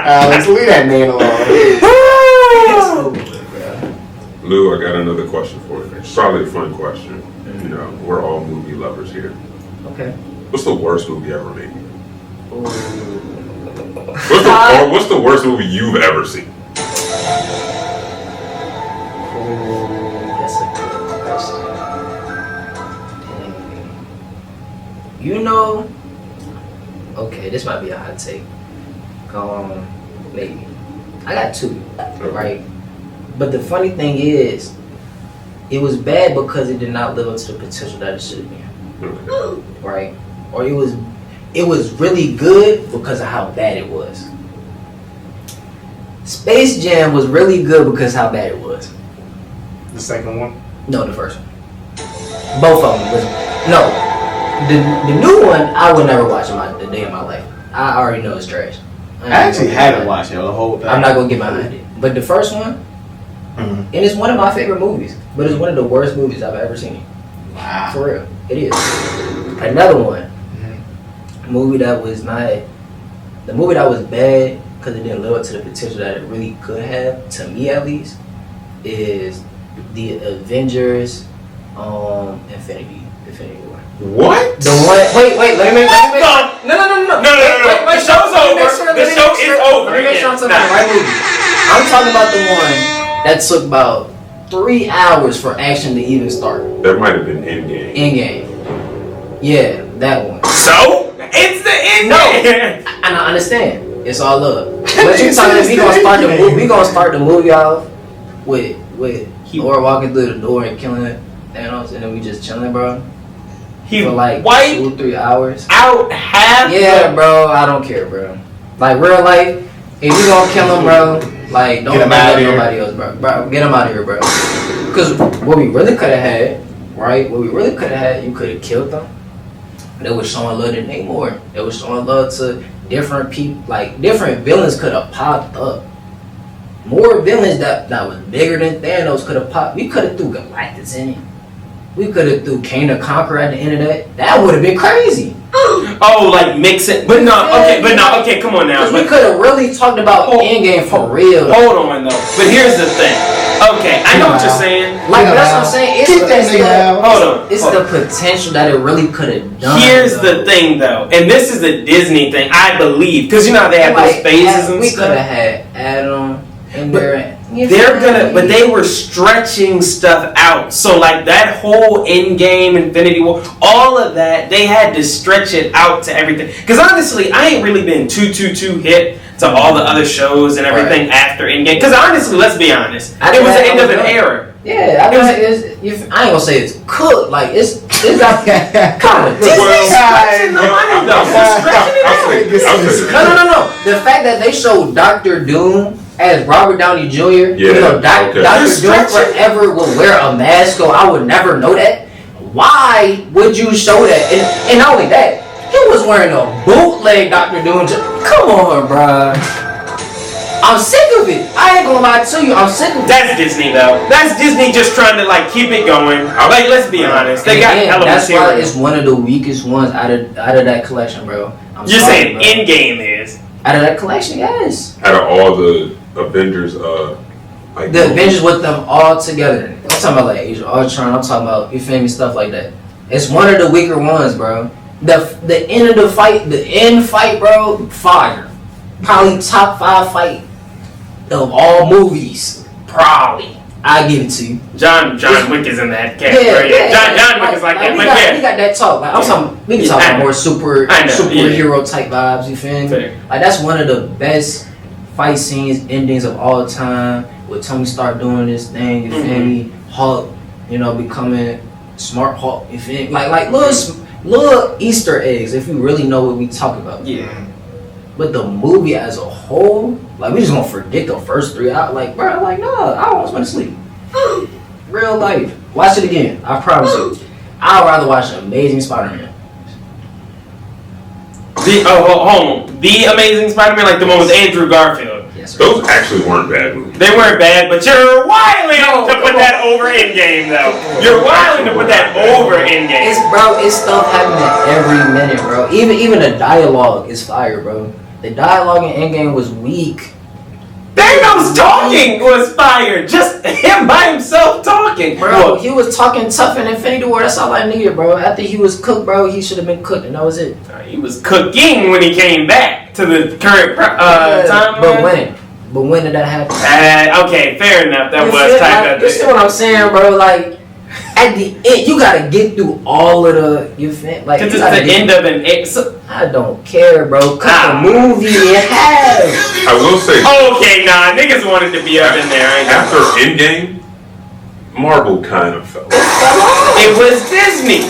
Alex, leave that man alone. It's over with, bro. Lou, I got another question for you. It's probably a fun question. You know, we're all movie lovers here. Okay. What's the worst movie ever made? Ooh. What's the worst movie you've ever seen? That's a good question. Dang. You know, okay, this might be a hot take. Maybe. I got two, right? But the funny thing is, it was bad because it did not live up to the potential that it should have been. Okay. Right? Or it was really good because of how bad it was. Space Jam was really good because how bad it was. The second one? No, the first one. Both of them was no. The new one I would never watch the day of my life. I already know it's trash. I actually haven't watched it the whole time. I'm not gonna get behind it. But the first one, and it's one of my favorite movies. But it's one of the worst movies I've ever seen. Wow. For real, it is. Another one, movie that was not, the movie that was bad because it didn't live up to the potential that it really could have, to me at least, is the Avengers, Infinity War. What? The one. Wait. Let me make. No. No. The show's over. The show is over. Let me make sure I'm talking about the right movie. I'm talking about the one that took about 3 hours for action to even start. That might have been Endgame. Endgame. Yeah, that one. So? It's the end. No, and I understand. It's all love. But you telling me we gonna start the movie? We gonna start the movie off with Thor walking through the door and killing Thanos, and then we just chilling, bro. For like wiped 2-3 hours. out half. Yeah, bro. I don't care, bro. Like real life, if you gonna kill him, bro, like don't let nobody else, bro. Bro, get him out of here, bro. Because what we really could have had, right? What we really could have had, you could have killed them. They was showing love to Namor. They was showing love to different people. Like different villains could have popped up. More villains that was bigger than Thanos could have popped. We could have threw Galactus in it. We could have threw Kane the Conqueror at the end of that. That would have been crazy. Oh, like mix it. But no, okay, come on now. We could have really talked about Endgame for real. Hold on though. But here's the thing. Okay, I know what you're saying. Like that's what I'm saying. Hold on. It's the potential that it really could have done. Here's the thing though, and this is a Disney thing, I believe, because you know how they have those phases and we stuff. We could have had Adam in there. But they were stretching stuff out. So like that whole Endgame, Infinity War, all of that, they had to stretch it out to everything. Because honestly, I ain't really been too hit to all the other shows and everything after Endgame. Because honestly, let's be honest, it was the end of an era. Yeah, I ain't gonna say it's cooked. Like it's got competition. Stretching the money though. Stretching it out. No. The fact that they showed Dr. Doom as Robert Downey Jr. Dr. Doom forever will wear a mask, so I would never know that. Why would you show that? And not only that, he was wearing a bootleg Dr. Doom. Come on, bruh. I'm sick of it. I ain't gonna lie to you. I'm sick of it. That's Disney though. That's Disney just trying to like keep it going. Like let's be honest, they got hella that's material. why it's one of the weakest ones out of that collection, bro. You're saying Endgame is out of that collection, yes. Out of all the Avengers, the Avengers with them all together. I'm talking about like Age of Ultron. I'm talking about, you feel me, stuff like that. It's one of the weaker ones, bro. The end of the fight, bro, fire. Probably top 5 fight of all movies. Probably. I give it to you. John Wick is in that category. Yeah. John Wick is like that. We got that talk. Like, I'm talking. We can talk about more superhero type vibes. You feel me? Like that's one of the best fight scenes, endings of all time. With Tony Stark doing this thing, you feel me? Hulk, you know, becoming smart Hulk. You feel me? Like little Easter eggs, if you really know what we talk about. Yeah. But the movie as a whole, like we just gonna forget the first 3 hours. Like, bro, like nah, I almost went to sleep. Real life. Watch it again. I promise you. I'd rather watch Amazing Spider-Man. Hold on. The Amazing Spider-Man, like the one with Andrew Garfield. Yes, sir. Those actually weren't bad movies. They weren't bad, but you're wilding to put that over Endgame, though. You're wilding to put that over Endgame. It's stuff happening every minute, bro. Even the dialogue is fire, bro. The dialogue in Endgame was weak. Thanos talking was fire. Just him by himself talking. Bro, he was talking tough in Infinity War. That's all I needed, bro. After he was cooked, bro, he should have been cooked, and that was it. He was cooking when he came back to the current timeline. But when did that happen? Okay, fair enough. That You was feel type like, of you see what I'm saying, bro? Like, at the end, you gotta get through all of the. You feel like? Because it's the end of an. I don't care, bro. Cut the movie in half. I will say. Okay, nah, niggas wanted to be up in there. After Endgame, Marvel kind of fell. It was Disney.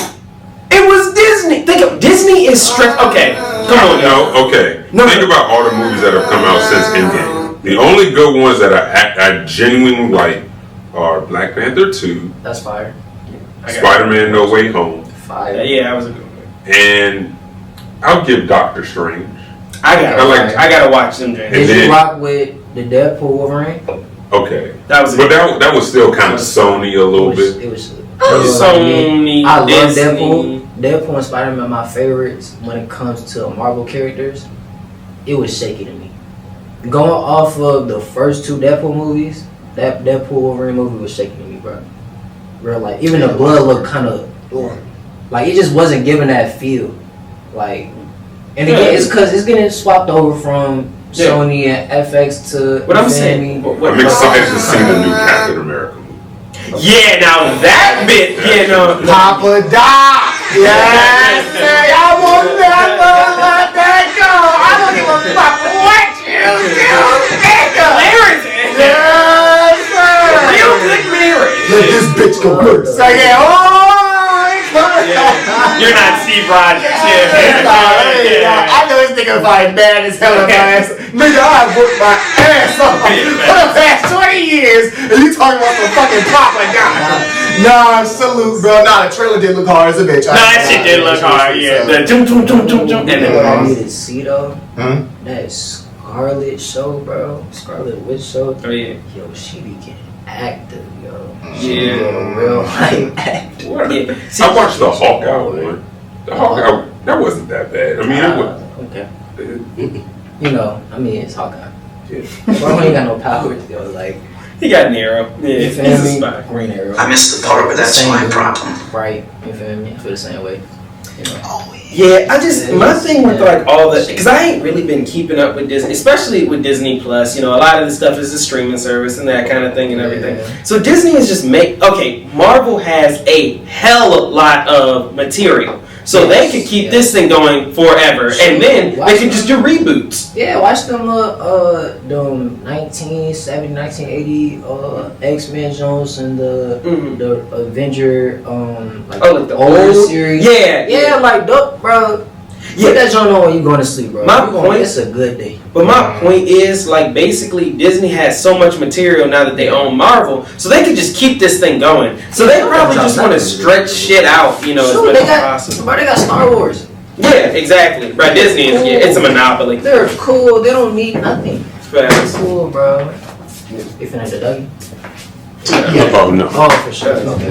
It was Disney. Think of Disney is strict. Okay, come on, yo. No, okay. Think about all the movies that have come out since Endgame. The only good ones that I genuinely like are Black Panther 2, That's fire. Spider-Man No Way Home, Fire. Yeah, that was a good one. and I'll give Doctor Strange. I gotta watch them. James. Did then- you rock with the Deadpool Wolverine? Okay, That was. but that was still kind of Sony a little bit. It was Sony. I love Disney. Deadpool. Deadpool and Spider-Man are my favorites when it comes to Marvel characters. It was shaky to me. Going off of the first 2 Deadpool movies, that Deadpool Wolverine movie was shaky to me, bro. Real life. Even the blood looked kind of like it just wasn't giving that feel. Like, and again, it's because it's getting swapped over from Sony and FX to. What I'm saying. I'm excited to see the new Captain America movie. Yeah, now that bit, you know. Papa Doc. Yes, sir. I will never let that go. I don't give a fuck what you do, nigga. Clarence. Yes, sir. Real good marriage. Let this bitch go first. So yeah, You're not Steve Rogers. I know this nigga fight bad as hell in my ass. Nigga, I worked my ass off for the past 20 years, and you talking about some fucking Papa Doc. Nah, salute, bro. Nah, the trailer did look hard as a bitch. Nah, that shit did look hard, yeah. The jump, and then. What I need to see though, Huh? that Scarlet show, bro. Scarlet Witch show. Oh yeah. Yo, she be getting active, yo. Yeah. She be a real life actor. Yeah. I watched the Hawkeye one. The Hawkeye, that wasn't that bad. I mean, it was. Okay. You know, I mean, it's Hawkeye. Bro, he ain't got no powers, yo. Like, He got an arrow. Yeah, you he's feel a me? spy. Green arrow. I missed the part, but that's Same my dude. problem. Right, you feel me? I feel the same way. You know. Yeah, my thing with like all the, because I ain't really been keeping up with Disney, especially with Disney Plus. You know, a lot of the stuff is a streaming service and that kind of thing and everything. Yeah. So Disney is just Marvel has a hell lot of material. So they could keep this thing going forever, and then they can just do reboots. Yeah, watch them 1970, 1980 X-Men Jones and the Avenger like the old series. Yeah. Like dope, bro. Put that joint on when you going to sleep, bro. My point, it's a good day. But my point is, like, basically Disney has so much material now that they own Marvel, so they could just keep this thing going. So they probably just want to stretch shit out, you know, as much as possible. Bro, they got Star Wars. Yeah, exactly. Bro, Disney is it's a monopoly. They're cool. They don't need nothing. Facts. Cool, bro. You finna the Dougie? No. Oh, for sure. Okay.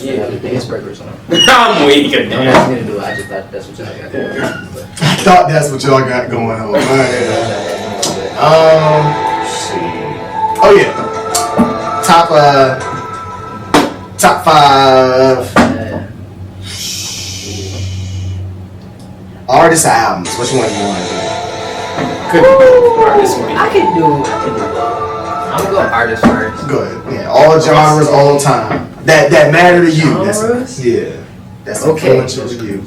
Yeah, the icebreakers on. I'm weak at No, that. nothing to do. I just thought that's what y'all got going on. I thought that's what y'all got going on. Oh yeah. Top 5 artists or albums. Which one do you want to do? Could be artist one. I could do both. I'm gonna go artist first. Go ahead. Yeah, all genres, all time. That matter to you. Genres? Yeah. That's Okay. influential to you.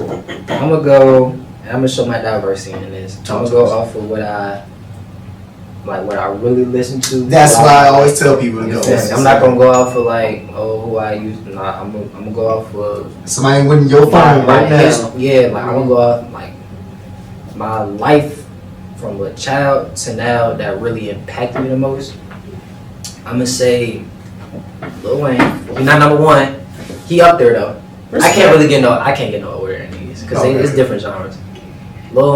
I'm gonna go, and I'm gonna show my diversity in this. I'm gonna go off of what I like what I really listen to. That's why I always tell people to go. I'm not gonna go out for like who I used. Nah, I'm gonna go out for somebody with your phone right now. Yeah, like I'm gonna go out like my life from a child to now that really impacted me the most. I'm gonna say Lil Wayne. He's not number one. He up there though. I can't get no older than these because it's different genres. Lil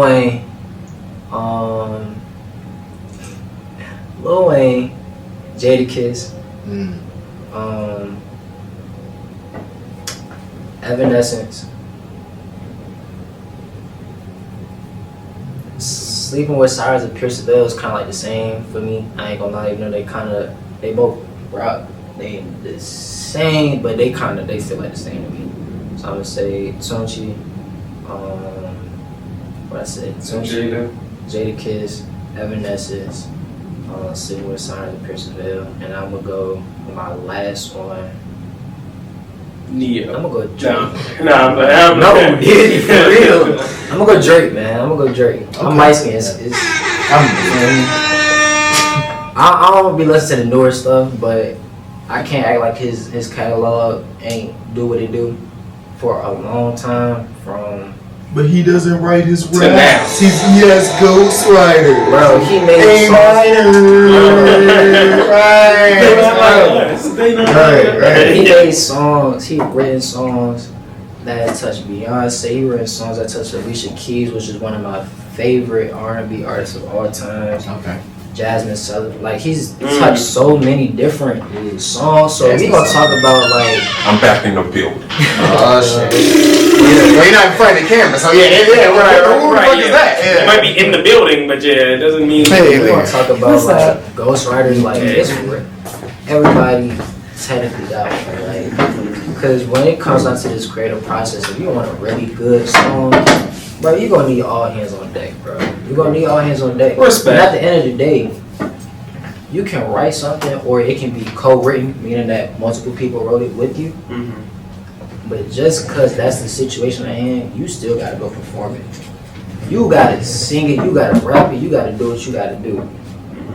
Wayne, Jadakiss, Evanescence. Sleeping with Sirens and Pierce Bell is kind of like the same for me. I ain't gonna lie, even though they both rock, they the same, but they feel like the same to me. So I'm gonna say Tunchi, what I said, Tunchi, Jadakiss, Evanescence, Sleeping with Sirens and Pierce Bell, and I'm gonna go with my last one. Neo. I'm gonna go Drake. No, dude, for real. I'm gonna go Drake, man. I'm gonna go Drake. Okay. I'm light skinned. I don't be listening to the newer stuff, but I can't act like his catalog ain't do what it do for a long time. But he doesn't write his raps. He has ghostwriters. Bro, he made songs. He made songs. He written songs that touched Beyonce. He written songs that touched Alicia Keys, which is one of my favorite R&B artists of all time. Okay. Jasmine Sullivan, like he's touched so many different songs. So we gonna talk about like I'm back in the building. Oh shit! Well, you're not in front of the camera, so yeah. Who the fuck is that? It might be in the building, but yeah, it doesn't mean. We gonna talk about like ghostwriters, like it's everybody technically that one, like because when it comes down to this creative process, if you want a really good song, bro, you're gonna need all hands on deck, bro. You're gonna need all hands on deck. Respect. But at the end of the day, you can write something or it can be co-written, meaning that multiple people wrote it with you. Mm-hmm. But just because that's the situation at hand, you still gotta go perform it. You gotta sing it, you gotta rap it, you gotta do what you gotta do.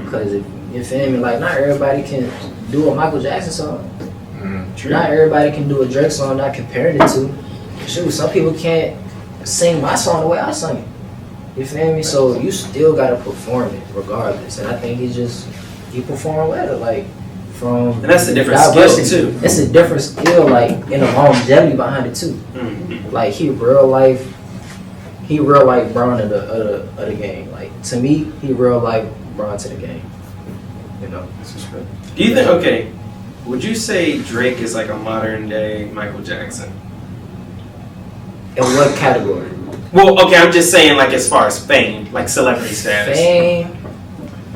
Because if you feel me, like not everybody can do a Michael Jackson song. True. Not everybody can do a Drake song, not comparing it to. Shoot, some people can't sing my song the way I sing it. You feel me? So you still gotta perform it regardless. And I think he performed well, like from. And that's a different skill too. It's a different skill, like in the longevity behind it too. Mm-hmm. Like he real life Brown of the game. Like to me, he real life Brown to the game. You know. Do you think? Okay, would you say Drake is like a modern day Michael Jackson? In what category? Well, okay, I'm just saying like as far as fame, like celebrity status. Fame.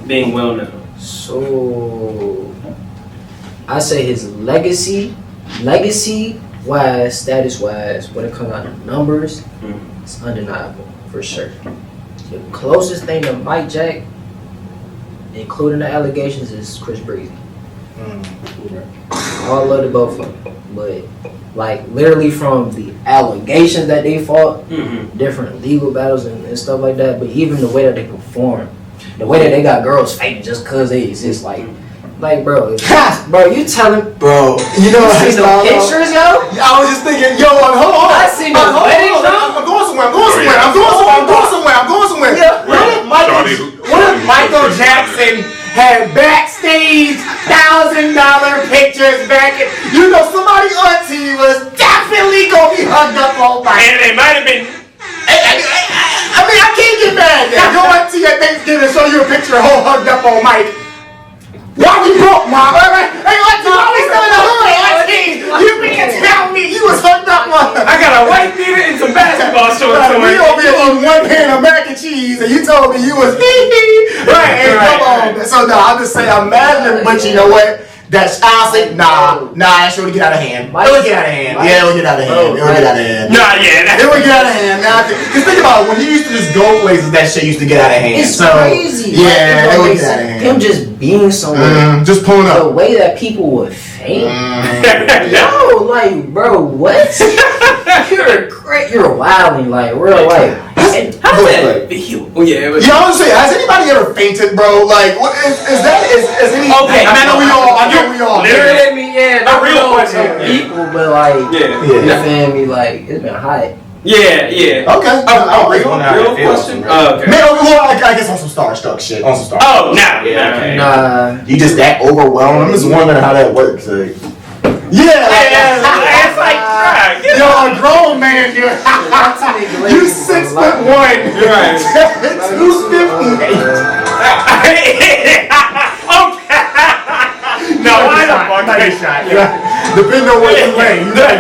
Being well known. So I say his legacy wise, status wise, when it comes out to numbers, it's undeniable for sure. The closest thing to Mike Jack, including the allegations, is Chris Breezy. All love the both of them, but like literally from the allegations that they fought, different legal battles and stuff like that, but even the way that they perform, the way that they got girls fighting just cause they exist, like bro, you telling, bro, you know you see the pictures, yo? I was just thinking, yo, hold on. I seen the wedding, I'm going somewhere. Yeah, what if Michael Jackson had backstage $1,000 pictures back in, you know, somebody auntie was definitely gonna be hugged up on Mike. And it might have been. I mean, I can't get mad at that. Your auntie at Thanksgiving show you a picture of her hugged up on Mike. Why we broke, Mom? Hey, auntie, why we still in the hood, auntie? You can't tell me you was hugged up on her. I got a white beater and some basketball shorts on. We over here eating one pan of mac and cheese, and you told me you was right. Hey, come on. So no, I'm just saying, I'm mad at him, but you know what? That's honestly, nah, that shit would get out of hand. It would get out of hand. Yeah, it would get out of hand. It would get out of hand. Nah, yeah, it would get out of hand. Because think about it, when he used to just go places, that shit used to get out of hand. It's crazy. Yeah, it would get out of hand. Him just being somewhere. Just pulling up. The way that people would faint. Yo, like, bro, what? You're wilding, like, real life. You How Go does ahead. that feel? Oh, yeah. It was, Yeah, I was saying, has anybody ever fainted, bro? Like, what is that? Is any? Okay, I know we all. Literally, me, yeah, A real know question. some people, but like, yeah. you feel me? Like, it's been hot. Yeah. Okay. A real question? Oh, okay. Man, well, I guess on some starstruck shit. On some starstruck. Oh, nah. Nah. You just that overwhelmed? I'm just wondering how that works. Like, yeah. It's like, bruh, get Yo, a grown man, dude. You 6'1", right. 250. No, why the fuck? Nice shot. Depending on what you lay. Because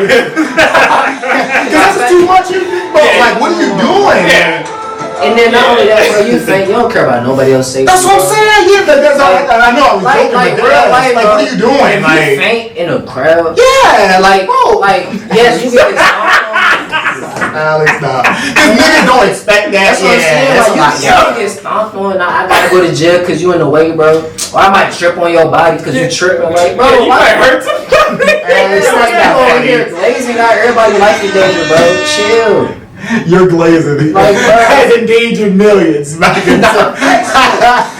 that's too much. Like, what are you doing? Yeah. And then not only that, bro, you think you don't care about nobody else safety. That's what I'm saying. Yeah, that's I know I was joking, Like but real life, like, what are you doing? If Like, you faint in a crowd, yeah, like, bro. like yes, you get this. Alex, nah. Cause niggas don't expect that. That's what I'm saying. That's Like, what you get stomped on. I gotta go to jail because you in the way, bro. Or I might trip on your body because you tripping. Like, bro, You why? might hurt somebody. Alex, Like, that's you not over funny. here glazing out everybody life in danger, bro. Chill. You're glazing. Like, bro. Has endangered millions. Like,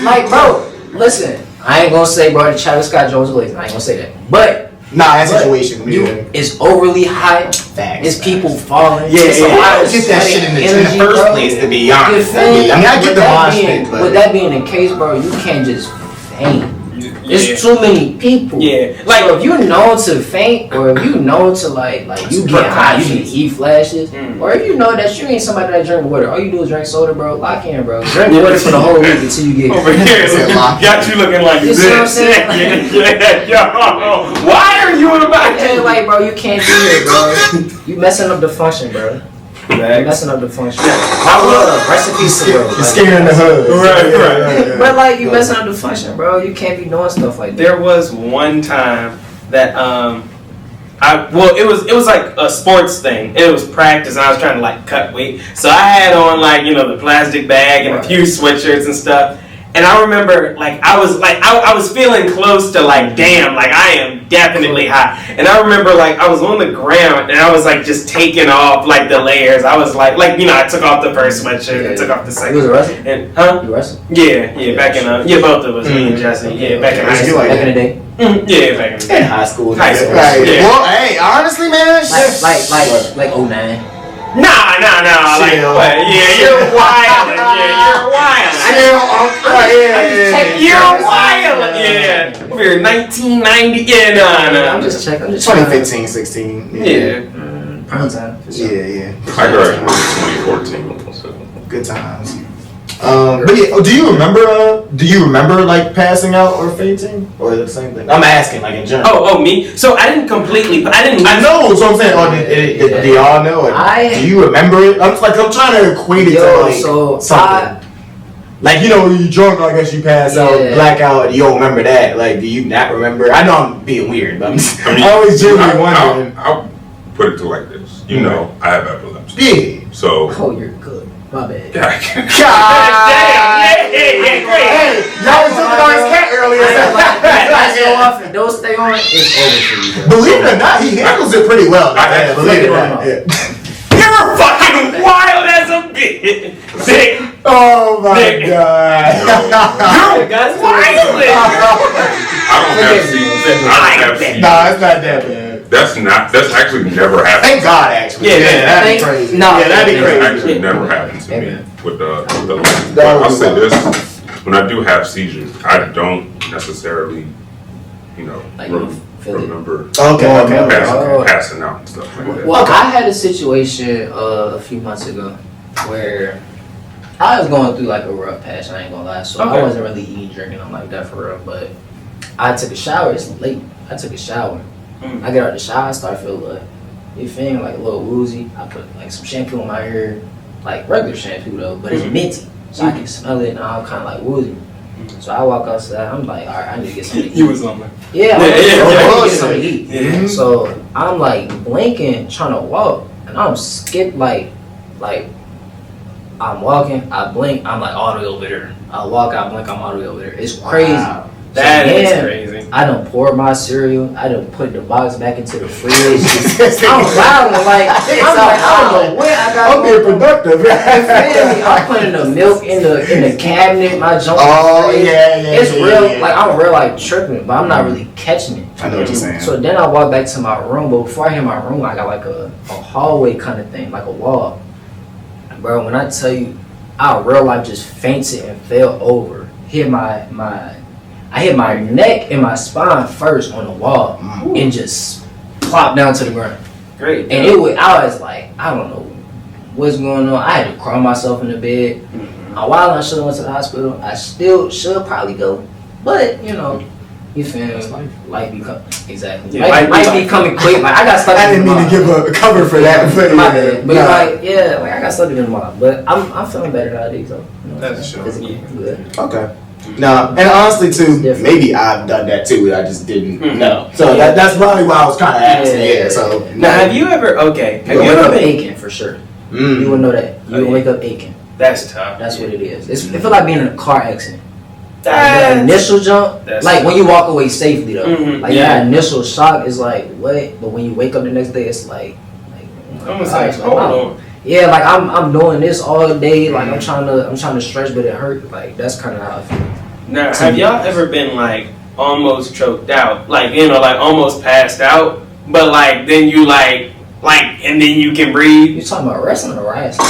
Like, bro, listen. I ain't gonna say, bro, the Travis Scott Jones glazing. I ain't gonna say that. But nah, that situation. it's overly hot. Facts. It's people falling. Yeah, it's a lot of get that shit in the energy, first bro. place, to be honest. You feel me? I mean, I get the mosh being, pit, but with that being the case, bro, you can't just faint. Yeah. There's too many people. Yeah. Like, Like, if you known to faint, or if you know to like you get hot, you get heat flashes, or if you know that you ain't somebody that drink water, all you do is drink soda, bro. Lock in, bro. Drink water for the whole week until you get over here, got you looking like You this. see what I'm saying? Yo, why are you about Hey, like, bro, you can't do it, bro. You messing up the function, bro. You messing up the function. I love recipes to bro. you're scaring the hood. Right. But like, you messing up the function, bro. You can't be doing stuff like that. There was one time that it was like a sports thing. It was practice, and I was trying to like cut weight. So I had on like the plastic bag and a few sweatshirts and stuff. And I remember like I was feeling close to like damn, like I am definitely hot. And I remember like I was on the ground and I was like just taking off like the layers. I was like I took off the first sweatshirt, I took off the second. You was wrestling? And You wrestling? Yeah, back in both of us, me and Jesse. Yeah, back in high school. Back in the day. Yeah, back in the day. In high school. High school. Right. Yeah. Well, hey, honestly, man, Like 09. Nah. Like Chill. what? Yeah, you're wild. Yeah, you're wild. You're wild. Yeah. We're 1990. Yeah, nah. I'm just checking. 2015, 16. Yeah. Prime time. Yeah. I graduated in 2014. So. Good times. But yeah, do you remember like passing out or fainting, or the same thing? I'm asking like in general. Oh, me. So I didn't completely. I know. So I'm saying, do y'all know it? Do you remember it? I'm trying to equate it to like something. Like you drunk, I guess you pass out, blackout, and you don't remember that. Like, do you not remember? I know I'm being weird, but I always genuinely wondering. I'll put it to like this. I have epilepsy. Yeah. So. Oh, you're good. My bad. Damn. Yeah. Hey, y'all was talking about his cat earlier. Lights go off and don't stay on. It's over for you, bro. Believe it or not, he handles it pretty well. I Believe it or not. You're fucking wild as a bitch. Sick. Oh my Nick. god. You're wild. I don't have seizures. Nah, it's not that bad. That's actually never happened. Thank God, actually. Yeah, that'd be crazy. No, that'd be It's crazy. actually never happened to me with the That but I'll was say wild. this: when I do have seizures, I don't necessarily, Like, you feel it. remember Okay. passing out and stuff like that. Well, I had a situation a few months ago where I was going through like a rough patch. I ain't gonna lie, so I wasn't really eating, drinking, I'm like that for real. But I took a shower. It's late. I took a shower. I get out the shower. I start feeling you feel me, like a little woozy. I put like some shampoo in my hair, like regular shampoo though, but it's minty, so I can smell it and I'm kind of like woozy. So I walk outside. I'm like, all right, I need to get something to eat. You was on there. Yeah, I need to get something to eat. Yeah. So I'm like blinking, trying to walk, and I'm skip like I'm walking, I blink, I'm like all the way over there. I walk, I blink, I'm all the way over there. It's crazy. Wow. That So is then, crazy. I done poured my cereal. I done put the box back into the fridge. I'm wilding like I don't know what I got. I'm being productive. You feel me? I'm putting the milk in the cabinet. My junk. Oh yeah. It's real. Like I'm real like tripping, but I'm not really catching it. I know what you're saying. So then I walk back to my room, but before I hit my room, I got like a hallway kind of thing, like a wall. Bro, when I tell you, I real life just fainted and fell over. I hit my neck and my spine first on the wall and just plopped down to the ground. Great. And I was like, I don't know what's going on. I had to crawl myself in the bed. While I should have went to the hospital, I still should probably go. But, you know, you feel me? Life become exactly. Yeah, life be coming quick. Like I got stuck. I didn't mean to give a cover for that, but my bad. But like I got stuck in the mall. But I'm feeling better nowadays though. You know, That's sure. physically good. Okay. No, and honestly too, maybe I've done that too. I just didn't know. So that's probably why I was kind of asking. Yeah. So now, have you ever Have you ever been aching for sure? You would know that. You would wake up aching. That's tough. That's what it is. It feels like being in a car accident. That's, the initial jump, like when you walk away safely though, like that initial shock is like what, but when you wake up the next day, it's like almost like hold on. Yeah, like I'm doing this all day, like I'm trying to stretch, but it hurt. Like that's kind of how I feel. Now, have y'all ever been like almost choked out, like like almost passed out, but like then you like and then you can breathe? You talking about wrestling or wrestling?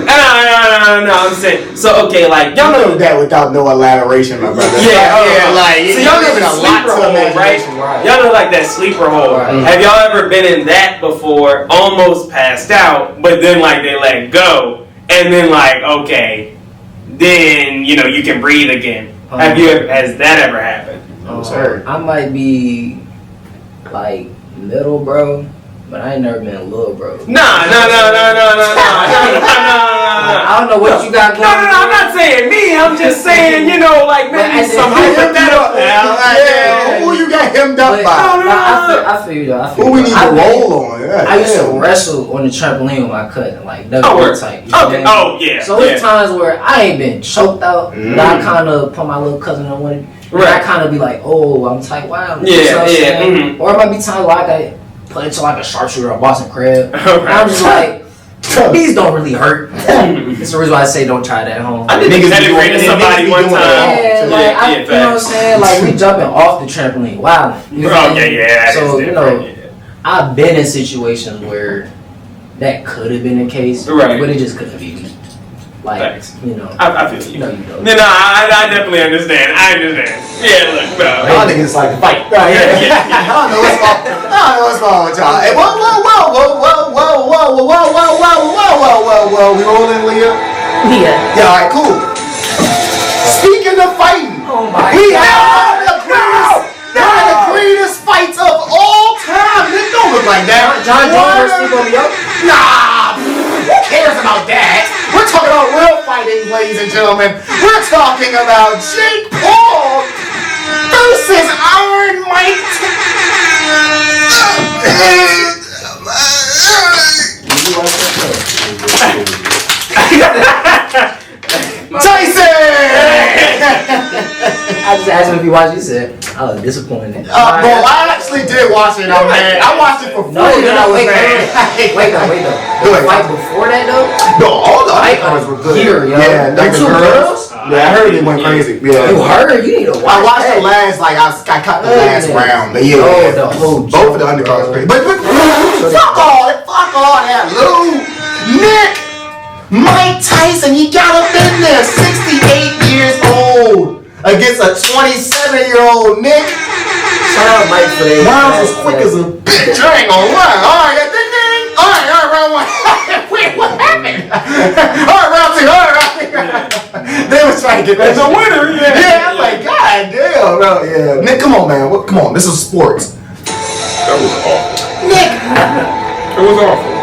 No. I'm saying so. Okay, like y'all know that without no elaboration, my brother. Yeah. Like so y'all know the sleeper hole, right? Y'all know like that sleeper hole. Right. Have y'all ever been in that before? Almost passed out, but then like they let go, and then like okay, then you can breathe again. Has that ever happened? I might be like little, bro. But I ain't never been little, bro. No. I don't know what you got going on. No, I'm not saying me. I'm just saying, like maybe somebody put that up now. Who you got hemmed up by? I feel you though. Who we need to roll on? I used to wrestle on the trampoline with my cousin, like WWE type. Okay. Oh yeah. So there's times where I ain't been choked out, but I kind of put my little cousin on one. Right. I kind of be like, oh, I'm tight, wow. Yeah. Or it might be times where I got put into like a sharpshooter or Boston crab. And I'm just like, these don't really hurt. It's the reason why I say don't try that at home. I did pedigree to somebody one time. Yeah, you know what I'm saying? Like we jumping off the trampoline. Wow. So I've been in situations where that could have been the case, right? But it just couldn't be. Like, I feel you. No, I definitely understand. Yeah, look, bro. Y'all niggas like to fight. I don't know what's wrong with y'all. Hey, whoa. We rolling, Leah? Yeah. Yeah, alright, cool. Speaking of fighting, we have one of the greatest fights of all time. It don't look like that. John Jones versus Steve O'Neill? Nah, who cares about that? We're talking about real fighting, ladies and gentlemen. We're talking about Jake Paul versus Iron Mike Tyson! I just asked him if you watched it. He said, I was disappointed. Bro, I actually did watch it. I watched it for free. Wait though. The fight before that though? No, all the other fights were good. Yeah, like the girls. Yeah, I heard it went crazy. Yeah. You heard? You need to watch. I watched the last, I cut the last round. But yeah, both of the undercards crazy. But fuck all that, Lou. Nick, Mike Tyson, he got up in there, 68 years old, against a 27-year-old Nick. Shout out Mike for that. Miles was quick as a bitch. I ain't gonna lie. All right, round one. Wait, what happened? All right, round two. They was trying to get that. As a winner, yeah. I'm like, God damn, bro. Yeah, Nick, come on, man. Come on, this is sports. That was awful. Nick, it was awful.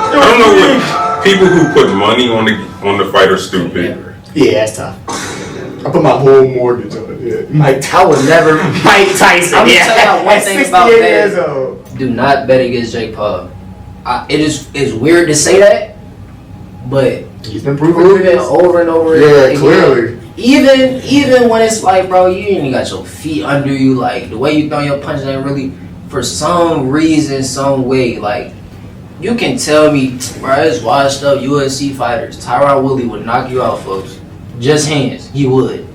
I don't know what people who put money on the fight are stupid. Yeah, that's tough. I put my whole mortgage on it. Yeah. I would never. Mike Tyson. I'm gonna tell you one thing about years that. old. Do not bet against Jake Paul. It's weird to say that, but he's been proven over and over. Yeah, clearly. Even when it's like, bro, you ain't even got your feet under you, like the way you throw your punches ain't really, for some reason, some way, like you can tell me, bro, it's washed up UFC fighters. Tyron Woodley would knock you out, folks. Just hands, he would.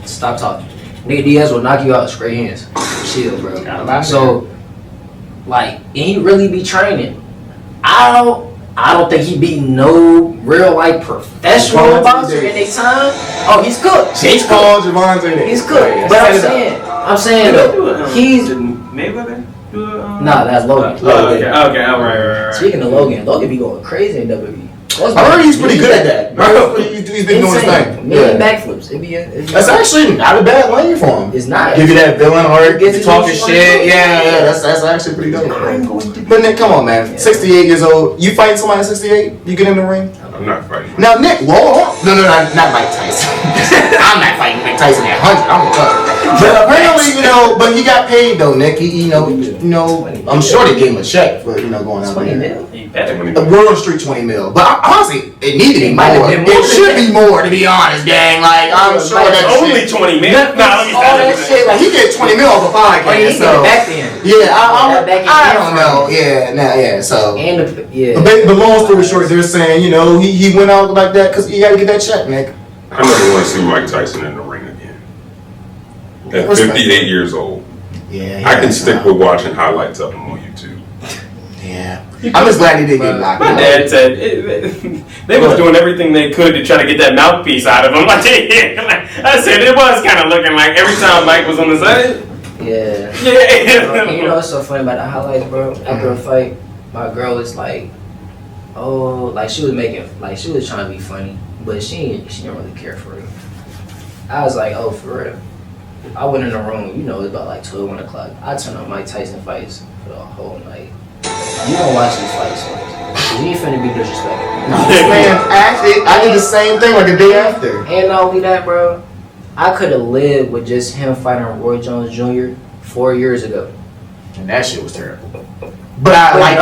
Stop talking. Nigga Diaz will knock you out straight hands. Chill, bro. So, like, and he really be training. I don't think he beat no real like professional boxer in their time. Oh, he's cooked. Jake Paul, Javante. He's cooked. But I'm saying though, he's Mayweather. nah, that's Logan. Okay, all right. Speaking of Logan be going crazy in WWE. I heard he's pretty good at that. He's been doing his thing. Million backflips. That's actually not a bad lane for him. It's not. Give you that villain art, Gets talking you shit. Yeah, that's actually pretty dope. But Nick, come on, man. 68 years old. You fighting somebody at 68? You get in the ring? I'm not fighting. Now, Nick, whoa. No, not Mike Tyson. I'm not fighting Mike Tyson at 100. I'm a tough. But apparently, but he got paid though, Nick. He, I'm sure they gave him a check for, going out there. The World Street 20 mil. But honestly, it needed to be more. It should be more, to be honest, gang. Like, I'm sure that's only 20 mil. All that shit. Like, he get 20 mil off a podcast. Oh, yeah, he so. back then. Yeah, I don't know. Yeah, so. But long story short, they're saying, he went out like that because he got to get that check, Nick. I never want to see Mike Tyson in the ring again. At 58 years old. Yeah. I can stick with watching highlights of him on YouTube. Yeah. I'm just glad he didn't get locked up. My dad said they was doing everything they could to try to get that mouthpiece out of him. I said it was kind of looking like every time Mike was on the side. Yeah. You know what's so funny about the highlights, bro? After a fight, my girl was like, she was trying to be funny, but she didn't really care for it. I was like, oh, for real. I went in the room, it was about like 12, 1 o'clock. I turned on Mike Tyson fights for the whole night. You don't watch these fights, so you ain't finna be disrespectful. Man, actually, I did the same thing like a day after. And not only that, bro, I could have lived with just him fighting Roy Jones Jr. 4 years ago. And that shit was terrible. But I liked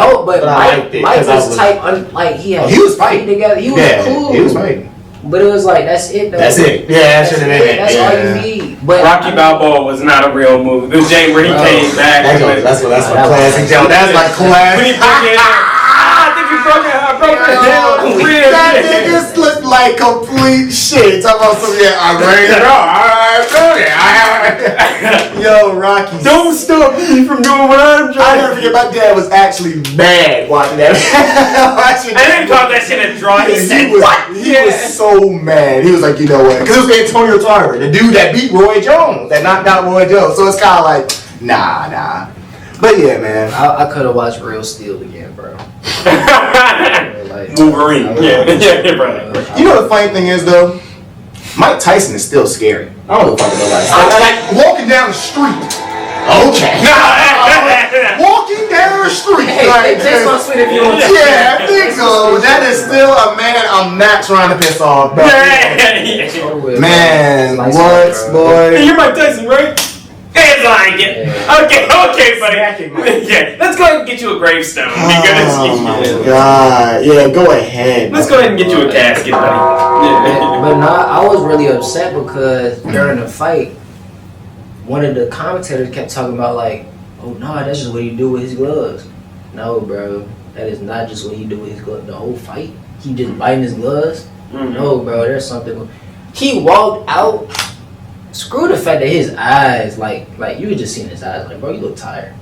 it. Mike was tight, he was fighting together. He was cool. He was fighting. But it was like, that's it though. That's it. Yeah, that should have been it. That's all you need. But Rocky Balboa was not a real move. The Jay where he came back. That's my classic joke. That's my classic. When he broke it, I think you broke it down. That niggas look like complete shit. Talk about some I'm ready to go. Yo, Rocky. Don't stop me from doing what I'm trying. I never forget, my dad was actually mad watching that. I didn't call that shit a draw. He said, what? He was so mad. He was like, you know what? Because it was Antonio Tarver, the dude that beat Roy Jones, that knocked out Roy Jones. So it's kind of like, nah. But yeah, man. I could have watched Real Steel again, bro. Wolverine. Yeah, bro. You know the funny thing is, though? Mike Tyson is still scary. I don't know if I can know like walking down the street. Okay. Walking down the street. Hey, take my sweet if you want to. Yeah, I think so. That is still a man I'm not trying to piss off. Man, what, boy? Hey, you're Mike Tyson, right? Hands lying. Okay, buddy. Yeah, let's go ahead and get you a gravestone. Oh my God. Yeah, go ahead. Let's go ahead and get you a casket, buddy. But I was really upset because during the fight, one of the commentators kept talking about like, oh no, that's just what he do with his gloves. No, bro, that is not just what he do with his gloves. The whole fight, he just biting his gloves. Mm-hmm. No, bro, there's something. He walked out. Screw the fact that his eyes, like you could just see in his eyes, like, bro, you look tired.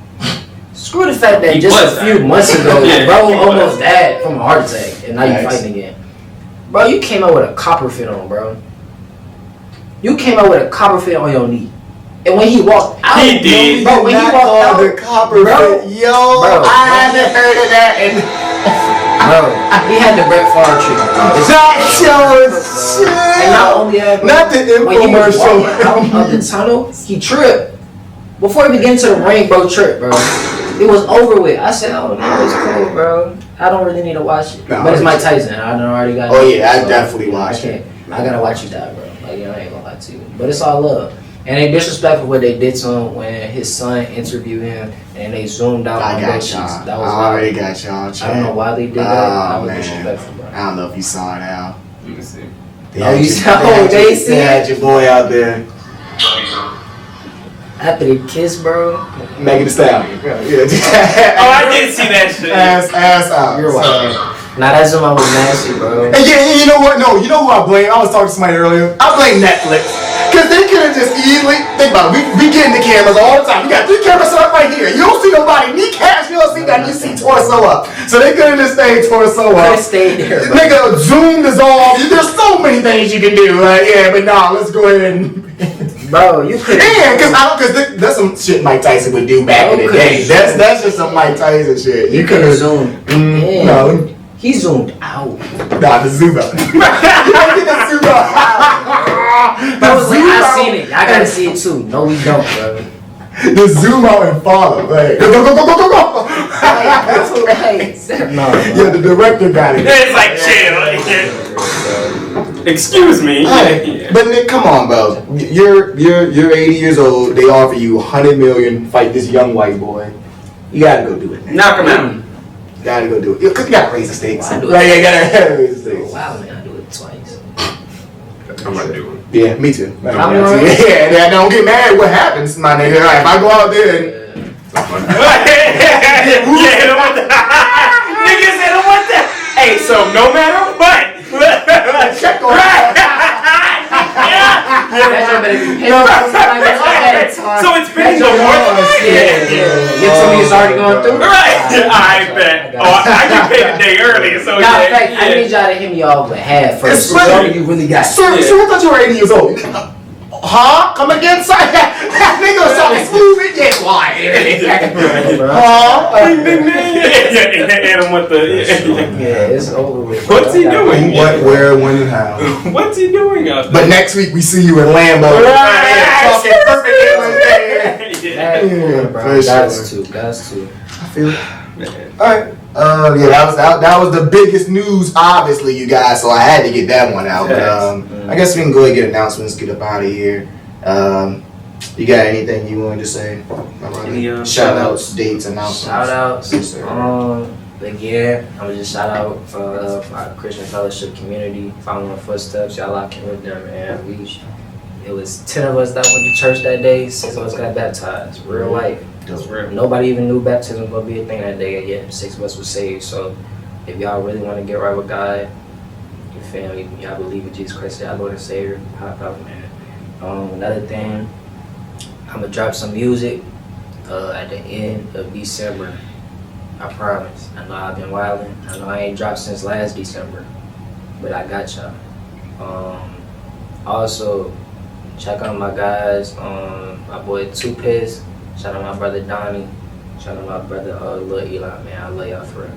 Screw the fact that just a few months ago, bro almost died from a heart attack, and now you fighting again. Bro, you came out with a copper fit on, bro. You came out with a copper fit on your knee. And when he walked out, he did. Bro, when he walked out, the copper fit. Yo, I haven't heard of that. Bro, he had the Brett Favre treatment. And not only that, not the when he was infomercial. walking out of the tunnel, he tripped. Before he began to the ring, bro, tripped, bro. It was over with. I said, oh, no, it's cool, bro. I don't really need to watch it. But it's Mike Tyson. I done already got it. Oh, yeah, I definitely watched it. I gotta watch you die, bro. Like, I ain't gonna lie to you. But it's all love. And they disrespectful what they did to him when his son interviewed him and they zoomed out on both cheeks. That was I already got y'all. I don't know why they did that. That was disrespectful, bro. I don't know if you saw it, Al. Let me see. Oh, you saw Jason? They had your boy out there. After the kiss, bro. Megan Thee Stallion. Yeah. Oh, I did see that shit. Ass out. You're wild. Nah, that's when I was nasty, bro. And yeah, you know what? No, you know who I blame? I was talking to somebody earlier. I blame Netflix. Because they could have just easily, think about it, we get in the cameras all the time. You got 3 cameras set up right here. You don't see nobody kneecaps, you don't see that, you see torso up. So they could have just stayed torso up. Could have stayed there, bro. Nigga, zoom dissolve. There's so many things you can do. Yeah, but nah, let's go ahead and... Bro, you could. Yeah, because that's some shit Mike Tyson would do back in the day. That's just some Mike Tyson shit. You could have zoomed in. No. He zoomed out. Nah, the zoom out. Get the zoom out. I was like, I seen it. I gotta see it too. No, we don't, bro. The zoom out and follow. Like, go. No. Yeah, the director got it. It's like chill. Excuse me. Right. But Nick, come on, bro. You're 80 years old. They offer you $100 million. Fight this young white boy. You gotta go do it. Nick. Knock him out. Gotta go do it. Cause you gotta raise the stakes. I do it. Right, you gotta raise the stakes. Wow, man, I do it twice. I might do it. Yeah, me too. Right. Yeah, don't get mad. What happens, my nigga? Right, if I go out there and Niggas hit him with that. Hey, so no matter what. check on So it's been no more than that? Yeah. You told me it's already going through? Right. I bet. Oh, I get paid a day early, so Nah, in yeah. fact, I need y'all to hit me off with half first. So Especially- you really got Sir, I thought you were 80 years old. Huh? Come again, sir? That nigga was talking smooth. Yeah, why? Huh? Hit him with the. Yeah, it's over with. What's he doing? What, where, when, and how? What's he doing out there? But next week we see you in Lambo. Talking perfect English. Yeah, bro. for sure. Guys too. I feel it. Alright. Yeah, that was the biggest news, obviously, you guys. So I had to get that one out. But I guess we can go ahead and get announcements, get up out of here. You got anything you wanted to say? Shout outs, dates, announcements. Shout outs. Yes, sir. Again, I'm gonna just shout out our Christian fellowship community, following footsteps. Y'all locked in with them, man. It was 10 of us that went to church that day. 6 of us got baptized. Real life. That's real. Nobody even knew baptism was gonna be a thing that day, yet 6 of us were saved. So, if y'all really want to get right with God, your family, y'all believe in Jesus Christ, y'all Lord and Savior, pop out, man. Another thing, I'm gonna drop some music at the end of December. I promise. I know I've been wilding. I know I ain't dropped since last December, but I got y'all. Also, check out my guys, my boy Two Piss. Shout out my brother Donnie. Shout out my brother Lil Eli, man. I love y'all for real.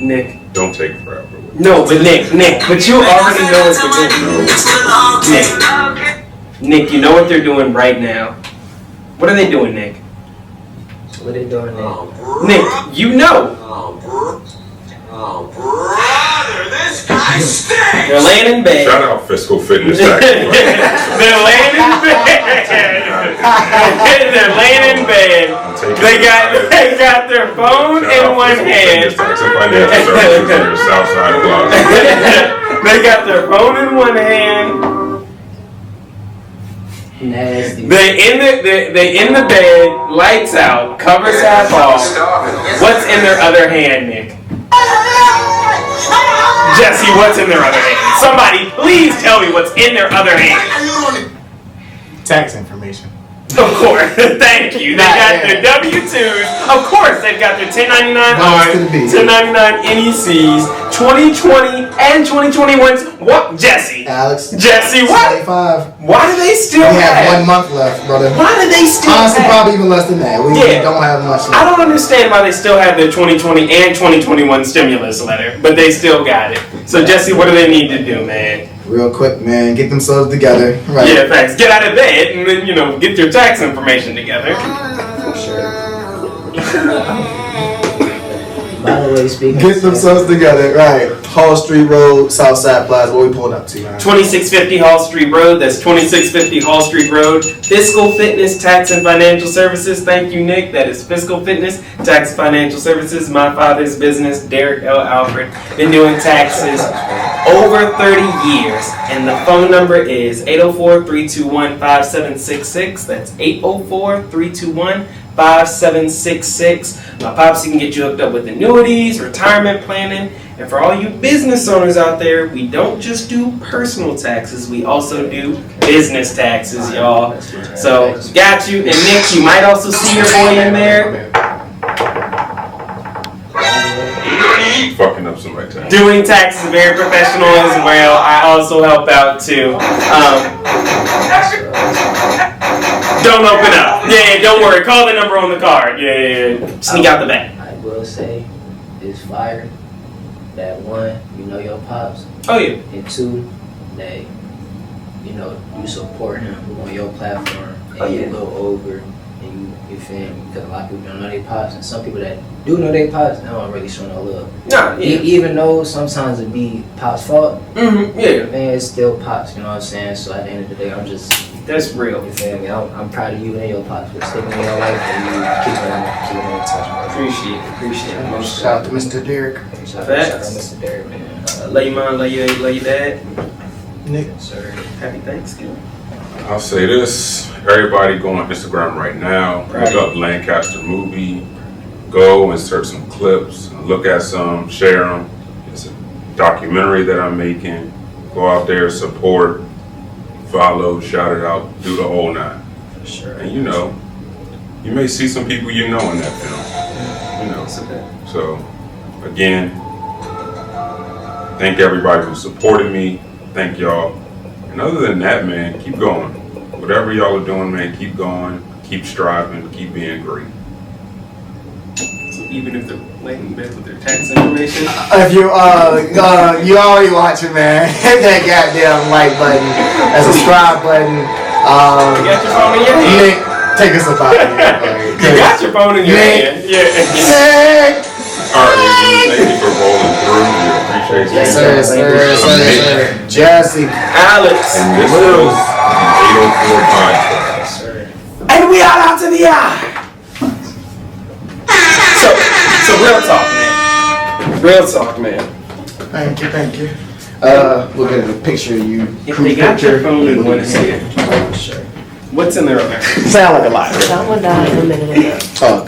Nick. Don't take forever. No, but Nick, but you already know what they're doing. Nick, you know what they're doing right now. What are they doing, Nick? What they doing now? Nick, you know. Oh, brother, this guy stinks! They're laying in bed. Shout out Fiscal Fitness Tax. They're laying in bed. They're laying in bed. They got their phone in one hand. Tax and Financial Services in your Southside block. They got their phone in one hand. Nasty. They in the bed, lights out, covers half off. What's in their other hand, Nick? Jesse, what's in their other hand? Somebody, please tell me what's in their other hand. Tax information. Of course, thank you. They got their W-2s. Of course, they've got their 1099-Rs, 1099 NECs, 2020 and 2021s. What, Jesse? Alex. Jesse, what? 25. Why do they still We have have? 1 month left, brother. Why do they still Honestly, have? probably even less than that. We Yeah. don't have much left. I don't understand why they still have their 2020 and 2021 stimulus letter, but they still got it. So Jesse, what do they need to do, man? Real quick, man. Get themselves together. Right. Yeah, thanks. Get out of bed and then, get your tax information together. For sure. By the way, speaking Get themselves together, right? Hall Street Road, Southside Plaza. What we pulling up to, man? 2650 Hall Street Road. That's 2650 Hall Street Road. Fiscal Fitness, Tax and Financial Services. Thank you, Nick. That is Fiscal Fitness, Tax and Financial Services. My father's business, Derek L. Alfred. Been doing taxes over 30 years. And the phone number is 804-321-5766. That's 804-321-5766. My Popsy can get you hooked up with annuities, retirement planning, and for all you business owners out there, we don't just do personal taxes, we also do business taxes, y'all. So, got you. And Nick, you might also see your boy in there Fucking up somebody's tax. doing taxes, very professional as well. I also help out too. Don't open up. Yeah, don't worry. Call the number on the card. Yeah. Sneak out the back. I will say, it's fire. That one, you know your pops. Oh yeah. And two, that you support him on your platform, and you go over and you feel me, because a lot of people don't know their pops, and some people that do know their pops, they don't really show no love. Nah, yeah. Even though sometimes it be pops' fault, Yeah. man, it's still pops. You know what I'm saying? So at the end of the day, I'm just. That's real. You feel me? I'm proud of you and your pops for sticking in your life and you keeping in touch. Appreciate it. Shout out to Mr. Derek. Shout out Facts. to Mr. Derek, man. Love your mom, love your dad. Nick. Sir. Happy Thanksgiving. I'll say this. Everybody go on Instagram right now. Right. Look up Lancaster Movie. Go insert some clips. Look at some. Share them. It's a documentary that I'm making. Go out there, support. Follow, shout it out, do the whole nine. Sure. And you may see some people in that film. So, again, thank everybody who supported me. Thank y'all. And other than that, man, keep going. Whatever y'all are doing, man, keep going. Keep striving. Keep being great. So even if they're late in bed with their tax information. If you you already watching, man, hit that goddamn like button, that subscribe button. You got your phone in your hand. Nick, take us up out of here. You got your phone in your hand. Yeah. Nick. All right, thank you for rolling through. We appreciate you. Yes, sir. Jesse. Alex. And this was the 804 podcast. And we are out to the eye. So real talk, man. Thank you. We'll get a picture of you. If they got your phone in one hand, sure. What's in there? Sound like a lot. That one died a minute ago. Oh,